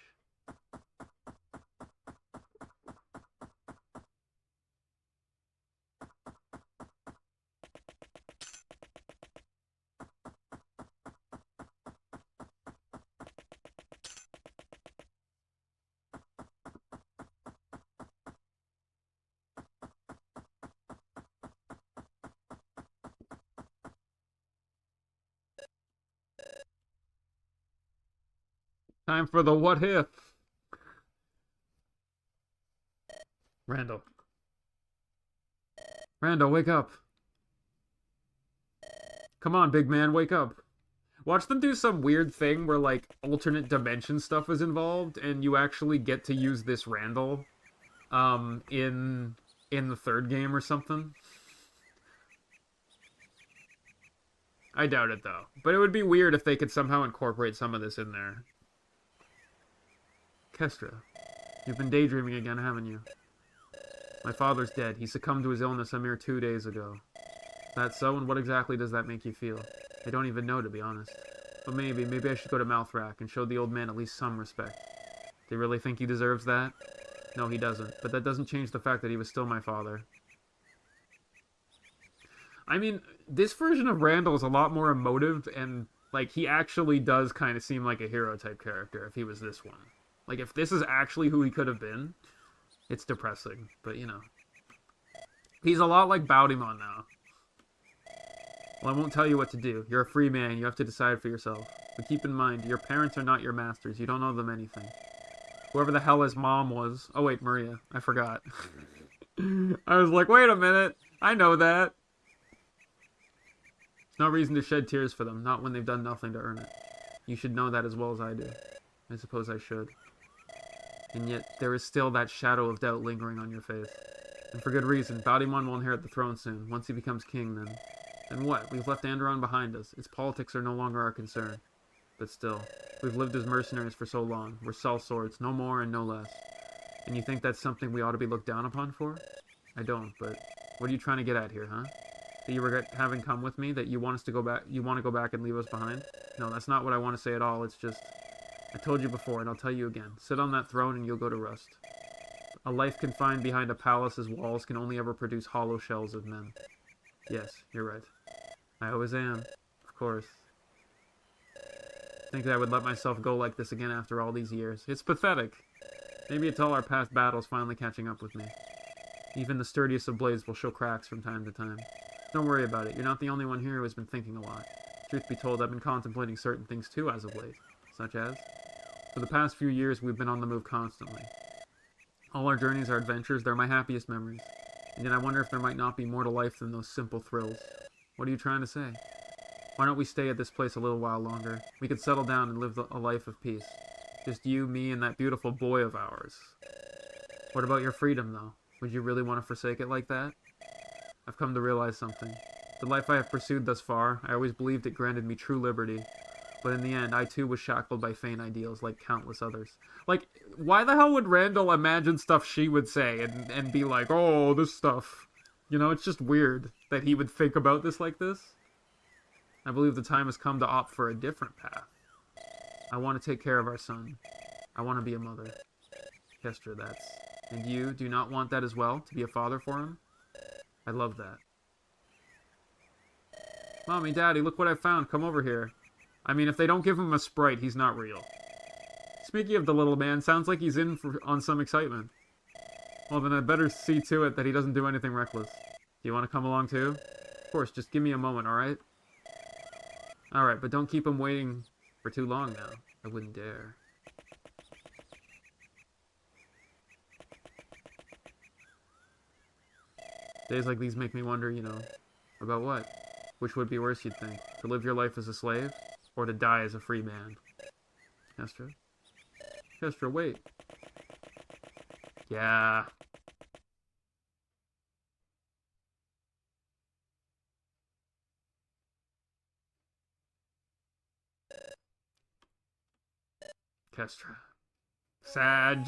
Time for the what if. Randall. Randall, wake up. Come on, big man, wake up. Watch them do some weird thing where, like, alternate dimension stuff is involved, and you actually get to use this Randall, in the third game or something. I doubt it, though. But it would be weird if they could somehow incorporate some of this in there. Kestra, you've been daydreaming again, haven't you? My father's dead. He succumbed to his illness a mere 2 days ago. Is that so? And what exactly does that make you feel? I don't even know, to be honest. But maybe I should go to Malthrak and show the old man at least some respect. Do you really think he deserves that? No, he doesn't. But that doesn't change the fact that he was still my father. I mean, this version of Randall is a lot more emotive, and, like, he actually does kind of seem like a hero-type character if he was this one. Like, if this is actually who he could have been, it's depressing. But, you know. He's a lot like Baudimon now. Well, I won't tell you what to do. You're a free man. You have to decide for yourself. But keep in mind, your parents are not your masters. You don't owe them anything. Whoever the hell his mom was... Oh, wait, Maria. I forgot. I was like, wait a minute. I know that. There's no reason to shed tears for them. Not when they've done nothing to earn it. You should know that as well as I do. I suppose I should. And yet, there is still that shadow of doubt lingering on your face. And for good reason. Baudimon will inherit the throne soon. Once he becomes king, then... Then what? We've left Anderon behind us. Its politics are no longer our concern. But still, we've lived as mercenaries for so long. We're sellswords, no more and no less. And you think that's something we ought to be looked down upon for? I don't, but... What are you trying to get at here, huh? That you regret having come with me? That you want us to go back... You want to go back and leave us behind? No, that's not what I want to say at all. It's just... I told you before, and I'll tell you again. Sit on that throne and you'll go to rust. A life confined behind a palace's walls can only ever produce hollow shells of men. Yes, you're right. I always am. Of course. Think that I would let myself go like this again after all these years. It's pathetic. Maybe it's all our past battles finally catching up with me. Even the sturdiest of blades will show cracks from time to time. Don't worry about it. You're not the only one here who has been thinking a lot. Truth be told, I've been contemplating certain things too as of late. Such as? For the past few years, we've been on the move constantly. All our journeys, our adventures, they're my happiest memories. And yet I wonder if there might not be more to life than those simple thrills. What are you trying to say? Why don't we stay at this place a little while longer? We could settle down and live a life of peace. Just you, me, and that beautiful boy of ours. What about your freedom, though? Would you really want to forsake it like that? I've come to realize something. The life I have pursued thus far, I always believed it granted me true liberty. But in the end, I too was shackled by faint ideals like countless others. Like, why the hell would Randall imagine stuff she would say and be like, oh, this stuff? You know, it's just weird that he would think about this like this. I believe the time has come to opt for a different path. I want to take care of our son. I want to be a mother. Kestra, that's... And you do not want that as well? To be a father for him? I love that. Mommy, Daddy, look what I found. Come over here. I mean, if they don't give him a sprite, he's not real. Speaking of the little man, sounds like he's on some excitement. Well, then I better see to it that he doesn't do anything reckless. Do you want to come along too? Of course, just give me a moment, alright? Alright, but don't keep him waiting for too long now. I wouldn't dare. Days like these make me wonder, you know, about what? Which would be worse, you'd think? To live your life as a slave, or to die as a free man? Kestra? Kestra, wait. Yeah. Kestra. Sag.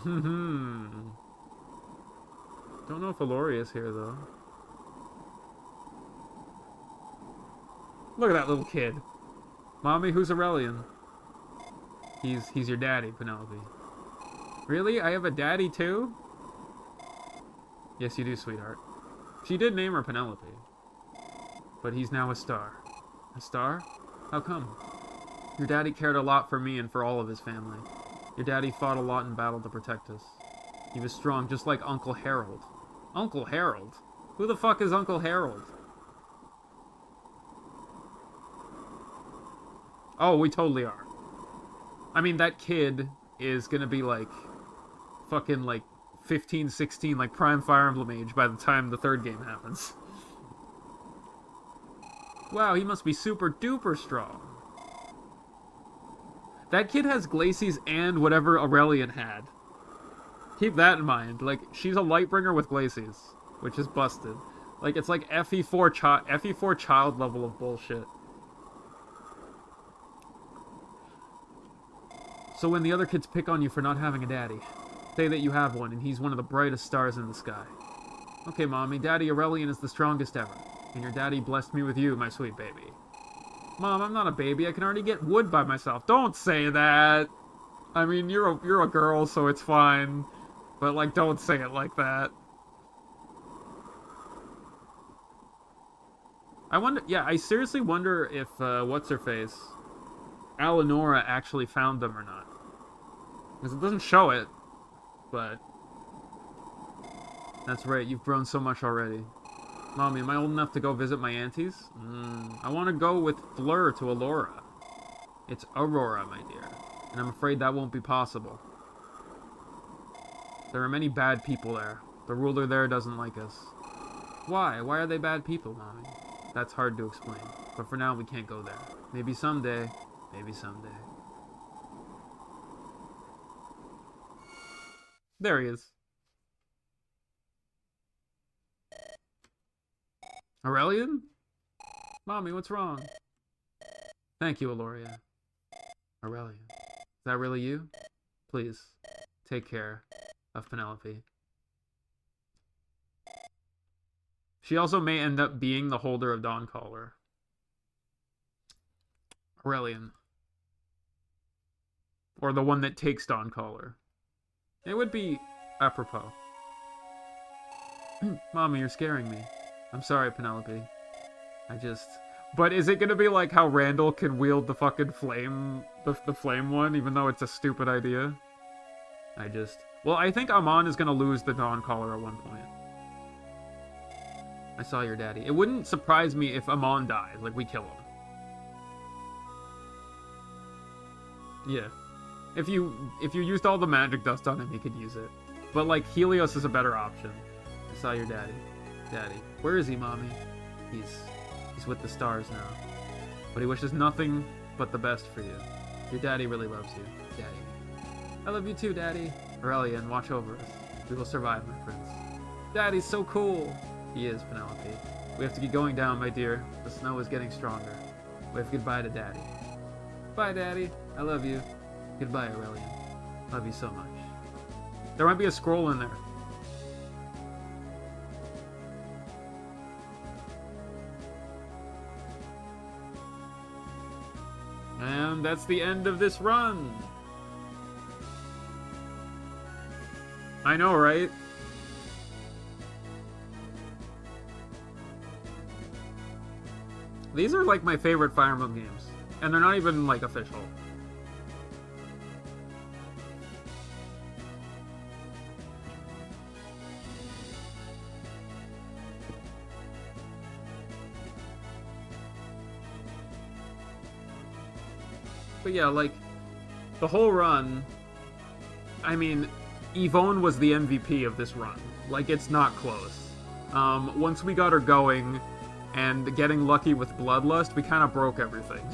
Don't know if Aloria's here, though. Look at that little kid. Mommy, who's Aurelian? He's your daddy, Penelope. Really? I have a daddy, too? Yes, you do, sweetheart. She did name her Penelope. But he's now a star. A star? How come? Your daddy cared a lot for me and for all of his family. Your daddy fought a lot in battle to protect us. He was strong, just like Uncle Harold. Uncle Harold? Who the fuck is Uncle Harold? Oh, we totally are. I mean, that kid is gonna be like fucking like 15, 16, like prime Fire Emblem age by the time the third game happens. Wow, he must be super duper strong. That kid has Glacies and whatever Aurelian had. Keep that in mind. Like, she's a Lightbringer with Glacies, which is busted. Like, it's like FE4 child level of bullshit. So when the other kids pick on you for not having a daddy, say that you have one and he's one of the brightest stars in the sky. Okay, Mommy, Daddy Aurelian is the strongest ever. And your daddy blessed me with you, my sweet baby. Mom, I'm not a baby. I can already get wood by myself. Don't say that. I mean, you're a girl, so it's fine. But, like, don't say it like that. I wonder... Yeah, I seriously wonder if, what's-her-face, Alanora actually found them or not. Because it doesn't show it. But... That's right, you've grown so much already. Mommy, am I old enough to go visit my aunties? I want to go with Fleur to Allura. It's Aurora, my dear. And I'm afraid that won't be possible. There are many bad people there. The ruler there doesn't like us. Why? Why are they bad people, Mommy? That's hard to explain. But for now, we can't go there. Maybe someday. Maybe someday. There he is. Aurelian? Mommy, what's wrong? Thank you, Aloria. Aurelian. Is that really you? Please, take care of Penelope. She also may end up being the holder of Dawncaller. Aurelian. Or the one that takes Dawncaller. It would be apropos. Mommy, you're scaring me. I'm sorry, Penelope. But is it gonna be like how Randall can wield the fucking flame... The flame one, even though it's a stupid idea? Well, I think Amon is gonna lose the Dawncaller at one point. I saw your daddy. It wouldn't surprise me if Amon dies. Like, we kill him. Yeah. If you used all the magic dust on him, he could use it. But, like, Helios is a better option. I saw your daddy. Daddy. Where is he, Mommy? He's with the stars now. But he wishes nothing but the best for you. Your daddy really loves you, Daddy. I love you too, Daddy. Aurelian, watch over us. We will survive, my friends. Daddy's so cool. He is, Penelope. We have to get going down, my dear. The snow is getting stronger. Wave goodbye to Daddy. Bye, Daddy. I love you. Goodbye, Aurelian. Love you so much. There might be a scroll in there. And that's the end of this run. I know, right? These are like my favorite Fire Emblem games. And they're not even like official. But yeah, like, The whole run, I mean, Yvonne was the MVP of this run. Like, it's not close. Once we got her going and getting lucky with Bloodlust, we kind of broke everything.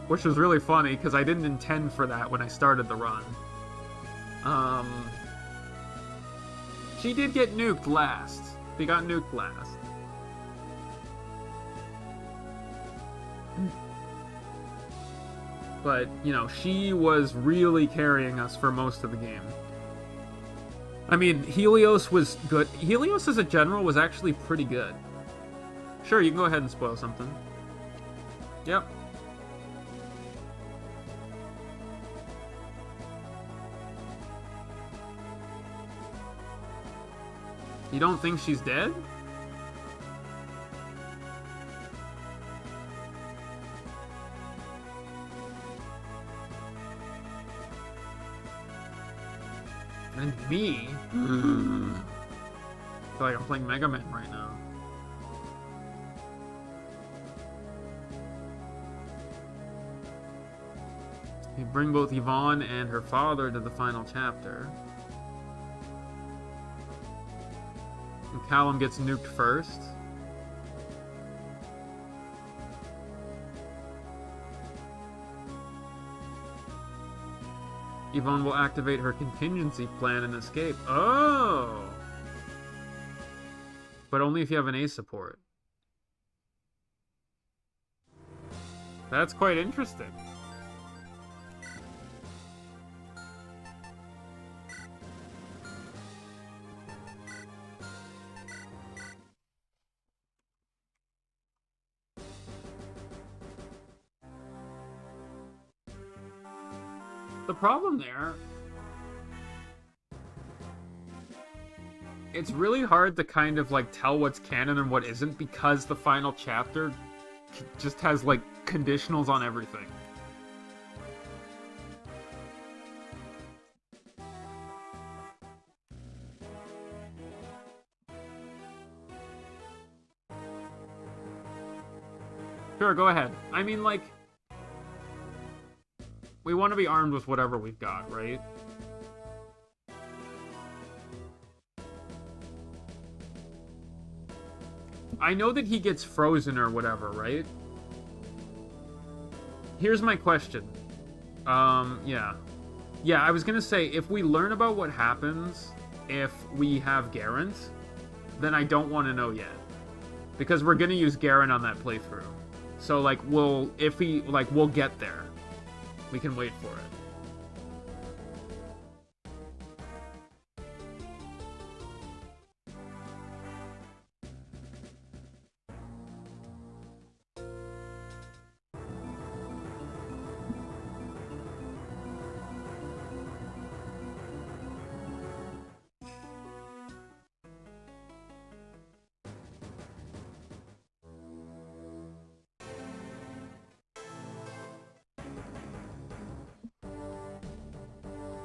Which was really funny, because I didn't intend for that when I started the run. She did get nuked last. They got nuked last. But, you know, she was really carrying us for most of the game. I mean, Helios was good. Helios as a general was actually pretty good. Sure, you can go ahead and spoil something. Yep. You don't think she's dead? And me? I feel like I'm playing Mega Man right now. You bring both Yvonne and her father to the final chapter. And Callum gets nuked first. Yvonne will activate her contingency plan and escape. Oh! But only if you have an ace support. That's quite interesting. The problem there, it's really hard to kind of like tell what's canon and what isn't, because the final chapter just has like conditionals on everything. Sure, go ahead. I mean, like, we want to be armed with whatever we've got, right? I know that he gets frozen or whatever, right? Here's my question. Yeah. Yeah, I was gonna say, if we learn about what happens if we have Garant, then I don't want to know yet. Because we're gonna use Garant on that playthrough. So, like, we'll get there. We can wait for it.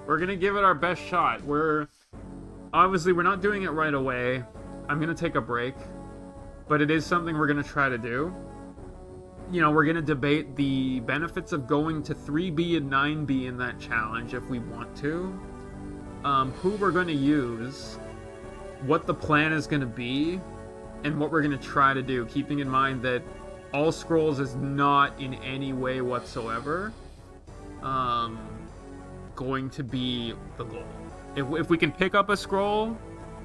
We're gonna give it our best shot. Obviously, we're not doing it right away. I'm gonna take a break. But it is something we're gonna try to do. You know, we're gonna debate the benefits of going to 3B and 9B in that challenge if we want to. Who we're gonna use, what the plan is gonna be, and what we're gonna try to do, keeping in mind that all scrolls is not in any way whatsoever going to be the goal. If we can pick up a scroll,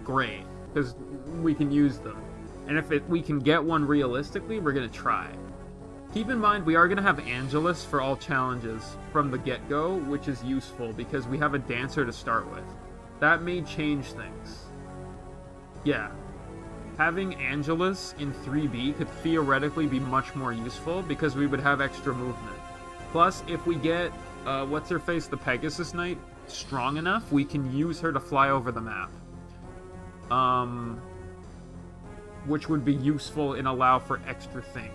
great, because we can use them. And if we can get one realistically, we're going to try. Keep in mind, we are going to have Angelus for all challenges from the get-go, which is useful because we have a dancer to start with. That may change things. Yeah. Having Angelus in 3B could theoretically be much more useful because we would have extra movement. Plus, if we get what's-her-face, the Pegasus Knight, strong enough, we can use her to fly over the map. Which would be useful and allow for extra things.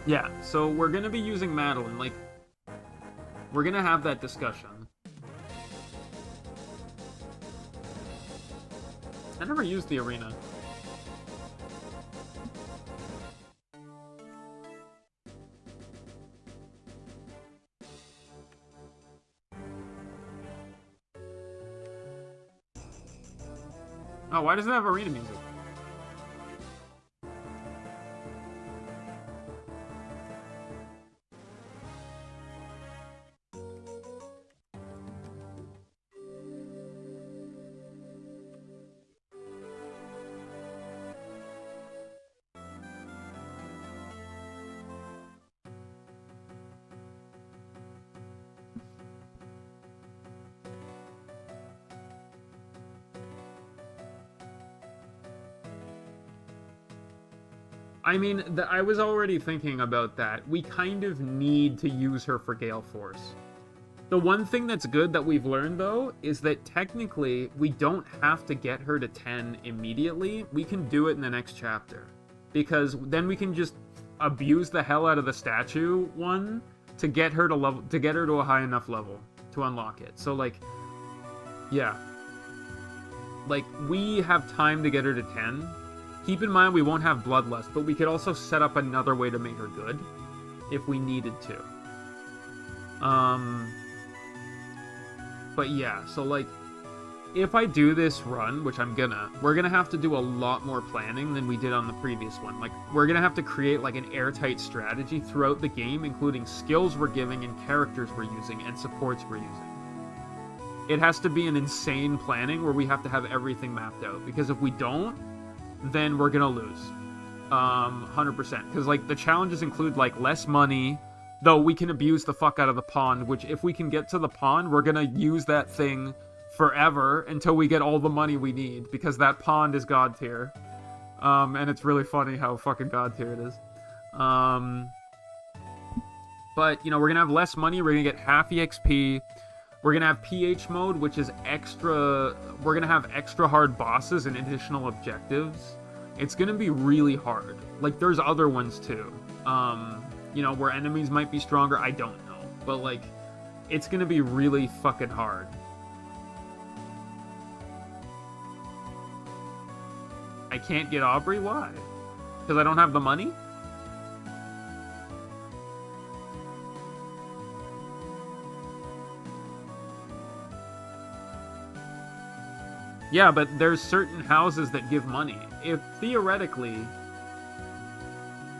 Yeah, so we're gonna be using Madeline, like, we're gonna have that discussion. I never used the arena. Oh, why does it have arena music? I mean, I was already thinking about that. We kind of need to use her for Gale Force. The one thing that's good that we've learned, though, is that technically we don't have to get her to 10 immediately. We can do it in the next chapter. Because then we can just abuse the hell out of the statue one to get her to a high enough level to unlock it. So, like, yeah. Like, we have time to get her to 10. Keep in mind we won't have Bloodlust, but we could also set up another way to make her good if we needed to. But yeah, so like, if I do this run, which we're gonna have to do a lot more planning than we did on the previous one. Like, we're gonna have to create like an airtight strategy throughout the game, including skills we're giving and characters we're using and supports we're using. It has to be an insane planning where we have to have everything mapped out, because if we don't, then we're gonna lose. 100%. Because, like, the challenges include, like, less money, though we can abuse the fuck out of the pond, which, if we can get to the pond, we're gonna use that thing forever until we get all the money we need, because that pond is god tier. And it's really funny how fucking god tier it is. But, you know, we're gonna have less money, we're gonna get half EXP, we're gonna have PH mode, which is extra. We're gonna have extra hard bosses and additional objectives. It's gonna be really hard. Like, there's other ones too. You know, where enemies might be stronger. I don't know, but like, it's gonna be really fucking hard. I can't get Aubrey. Why? Because I don't have the money? Yeah, but there's certain houses that give money. Theoretically,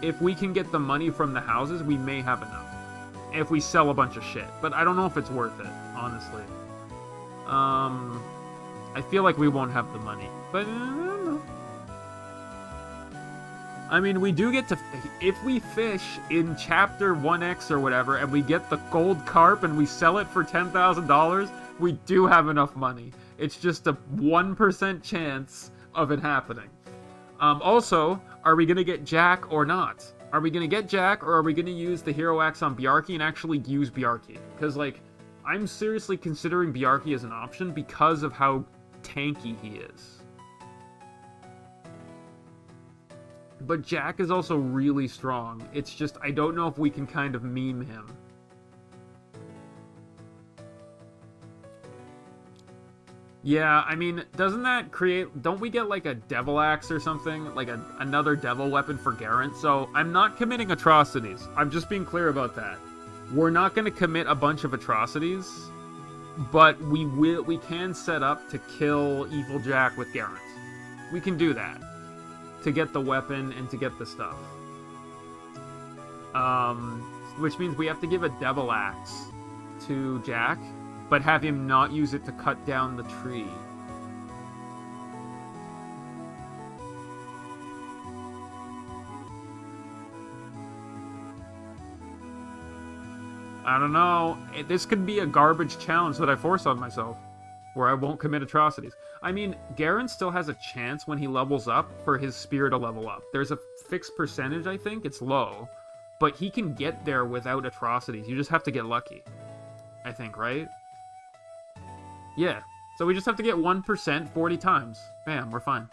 if we can get the money from the houses, we may have enough. If we sell a bunch of shit. But I don't know if it's worth it, honestly. I feel like we won't have the money. But, I don't know. I mean, we do get to... If we fish in Chapter 1X or whatever, and we get the gold carp and we sell it for $10,000, we do have enough money. It's just a 1% chance of it happening. Also, are we going to get Jack or not? Are we going to get Jack, or are we going to use the Hero Axe on Bjarki and actually use Bjarki? Because, like, I'm seriously considering Bjarki as an option because of how tanky he is. But Jack is also really strong. It's just, I don't know if we can kind of meme him. Yeah, I mean, doesn't that create... Don't we get, like, a Devil Axe or something? Like, another Devil Weapon for Garant? So, I'm not committing atrocities. I'm just being clear about that. We're not going to commit a bunch of atrocities, but we can set up to kill Evil Jack with Garant. We can do that. To get the weapon and to get the stuff. Which means we have to give a Devil Axe to Jack, but have him not use it to cut down the tree. I don't know. This could be a garbage challenge that I force on myself, where I won't commit atrocities. I mean, Garen still has a chance when he levels up for his spear to level up. There's a fixed percentage, I think. It's low. But he can get there without atrocities. You just have to get lucky. I think, right? Yeah. So we just have to get 1% 40 times. Bam, we're fine.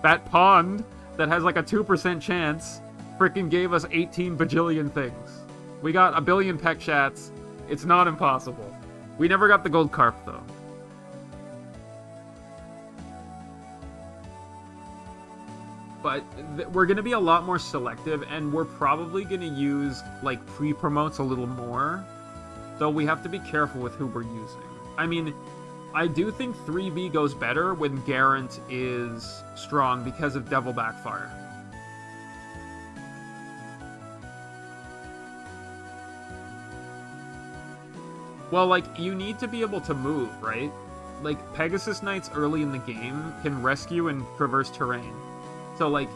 That pond that has like a 2% chance freaking gave us 18 bajillion things. We got a billion peck shats. It's not impossible. We never got the gold carp, though. But we're going to be a lot more selective, and we're probably going to use, like, pre-promotes a little more. So we have to be careful with who we're using. I mean, I do think 3B goes better when Garant is strong because of Devil Backfire. Well, like, you need to be able to move, right? Like, Pegasus Knights early in the game can rescue and traverse terrain. So, like,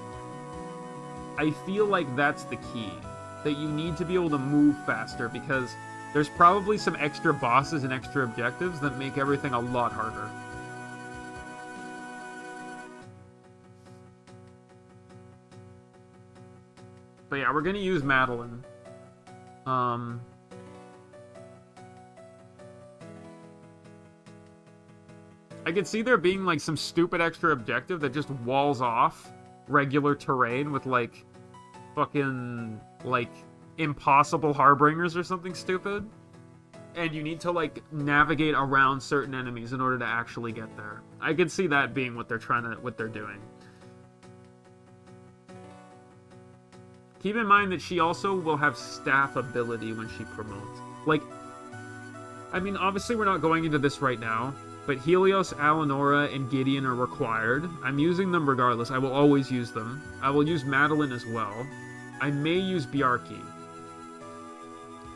I feel like that's the key. That you need to be able to move faster, because there's probably some extra bosses and extra objectives that make everything a lot harder. But yeah, we're gonna use Madeline. I could see there being, like, some stupid extra objective that just walls off regular terrain with, like, fucking, like, impossible harbingers or something stupid. And you need to, like, navigate around certain enemies in order to actually get there. I could see that being what they're doing. Keep in mind that she also will have staff ability when she promotes. Like, I mean, obviously we're not going into this right now, but Helios, Alanora, and Gideon are required. I'm using them regardless. I will always use them. I will use Madeline as well. I may use Bjarki.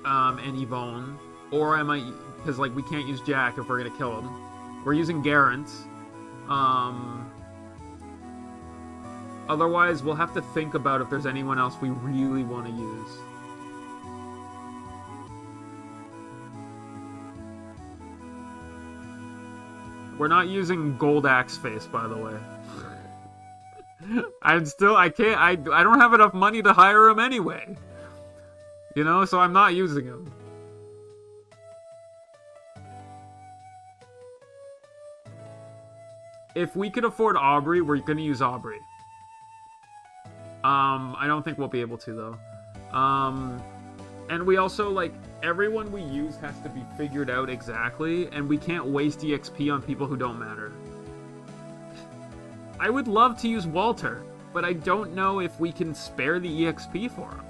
And Yvonne. Or I might... Because, like, we can't use Jack if we're going to kill him. We're using Garant. Otherwise, we'll have to think about if there's anyone else we really want to use. We're not using Gold Axe Face, by the way. I don't have enough money to hire him anyway. You know, so I'm not using him. If we could afford Aubrey, we're gonna use Aubrey. I don't think we'll be able to, though. And we also, like, everyone we use has to be figured out exactly, and we can't waste EXP on people who don't matter. I would love to use Walter, but I don't know if we can spare the EXP for him.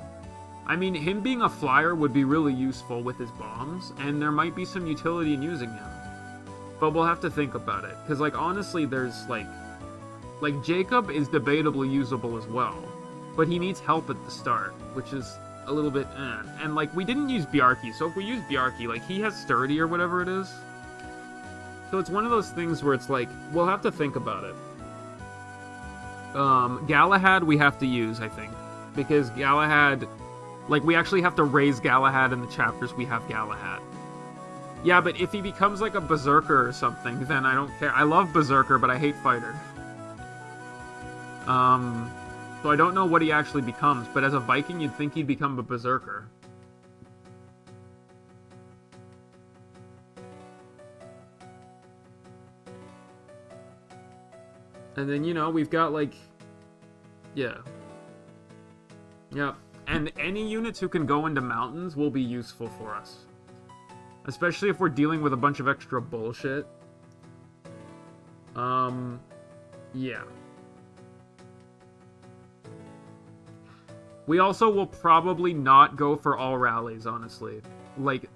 I mean, him being a flyer would be really useful with his bombs, and there might be some utility in using him. But we'll have to think about it, because, like, honestly, there's, like, Jacob is debatably usable as well, but he needs help at the start, which is a little bit And, like, we didn't use Bjarki, so if we use Bjarki, like, he has sturdy or whatever it is. So it's one of those things where it's like, we'll have to think about it. Galahad we have to use, I think, because Galahad, like, we actually have to raise Galahad in the chapters we have Galahad. Yeah, but if he becomes, like, a Berserker or something, then I don't care. I love Berserker, but I hate Fighter. So I don't know what he actually becomes, but as a Viking, you'd think he'd become a Berserker. And then, you know, we've got, like... Yeah. Yeah. And any units who can go into mountains will be useful for us. Especially if we're dealing with a bunch of extra bullshit. Yeah. We also will probably not go for all rallies, honestly. Like,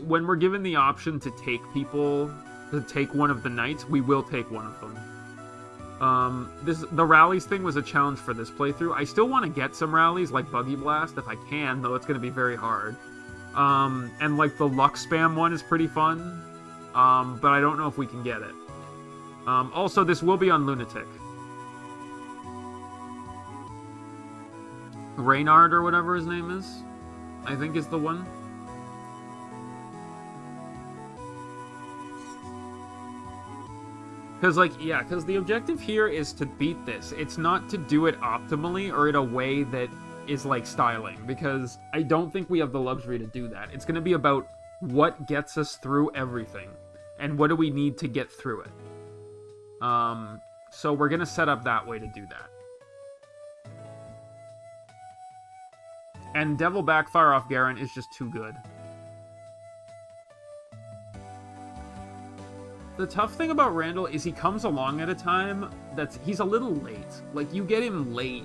when we're given the option to take people, to take one of the knights, we will take one of them. The rallies thing was a challenge for this playthrough. I still want to get some rallies, like Buggy Blast, if I can, though it's going to be very hard. And, like, the luck spam one is pretty fun, but I don't know if we can get it. Also, this will be on Lunatic. Reynard, or whatever his name is, I think is the one. Because, like, yeah, because the objective here is to beat this. It's not to do it optimally or in a way that is, like, styling, because I don't think we have the luxury to do that. It's going to be about what gets us through everything, and what do we need to get through it. So we're going to set up that way to do that. And Devil Backfire off Garen is just too good. The tough thing about Randall is he comes along at a time he's a little late. Like, you get him late,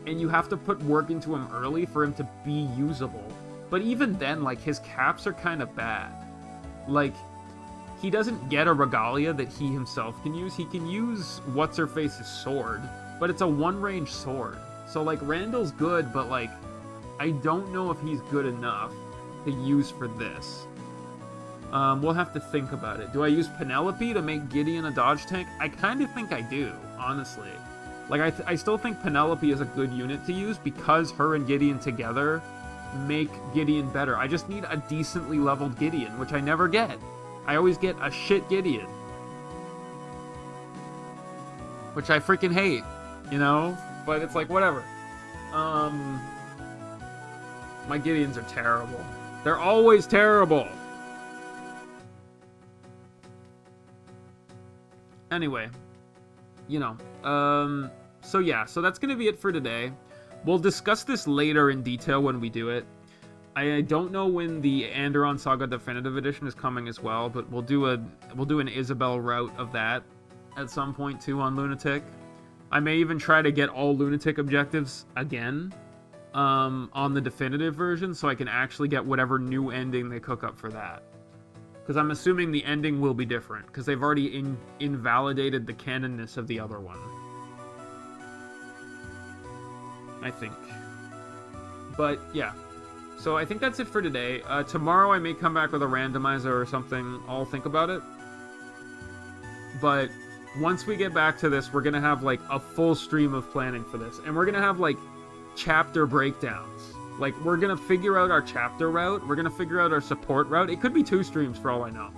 and you have to put work into him early for him to be usable. But even then, like, his caps are kind of bad. Like, he doesn't get a regalia that he himself can use. He can use What's-Her-Face's sword, but it's a one-range sword. So, like, Randall's good, but, like, I don't know if he's good enough to use for this. We'll have to think about it. Do I use Penelope to make Gideon a dodge tank? I kind of think I do, honestly. Like, I still think Penelope is a good unit to use because her and Gideon together make Gideon better. I just need a decently leveled Gideon, which I never get. I always get a shit Gideon. Which I freaking hate, you know? But it's like, whatever. My Gideons are terrible. They're always terrible! Anyway, you know, so yeah, so that's gonna be it for today. We'll discuss this later in detail when we do it. I don't know when the Anderon Saga Definitive Edition is coming as well, but we'll do an Isabel route of that at some point too on Lunatic. I may even try to get all Lunatic objectives again on the definitive version, so I can actually get whatever new ending they cook up for that. Because I'm assuming the ending will be different, because they've already invalidated the canonness of the other one. I think. But, yeah. So I think that's it for today. Tomorrow I may come back with a randomizer or something. I'll think about it. But once we get back to this, we're going to have, like, a full stream of planning for this. And we're going to have, like, chapter breakdowns. Like, we're gonna figure out our chapter route, we're gonna figure out our support route. It could be 2 streams for all I know.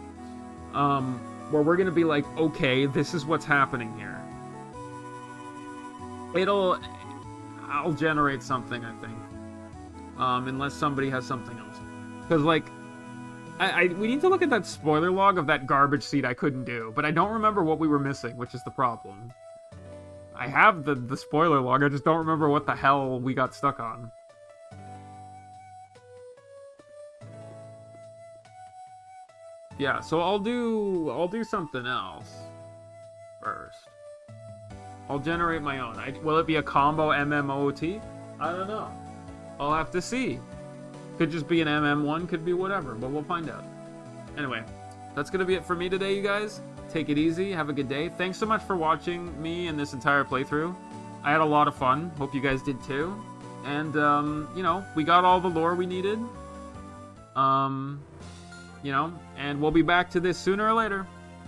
Where we're gonna be like, okay, this is what's happening here. I'll generate something, I think. Unless somebody has something else. Because, like, we need to look at that spoiler log of that garbage seed I couldn't do, but I don't remember what we were missing, which is the problem. I have the spoiler log, I just don't remember what the hell we got stuck on. Yeah, so I'll do something else first. I'll generate my own. Will it be a combo MMOOT? I don't know. I'll have to see. Could just be an MM1, could be whatever, but we'll find out. Anyway, that's gonna be it for me today, you guys. Take it easy, have a good day. Thanks so much for watching me and this entire playthrough. I had a lot of fun. Hope you guys did too. And, you know, we got all the lore we needed. You know, and we'll be back to this sooner or later.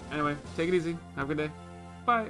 Anyway, take it easy. Have a good day. Bye.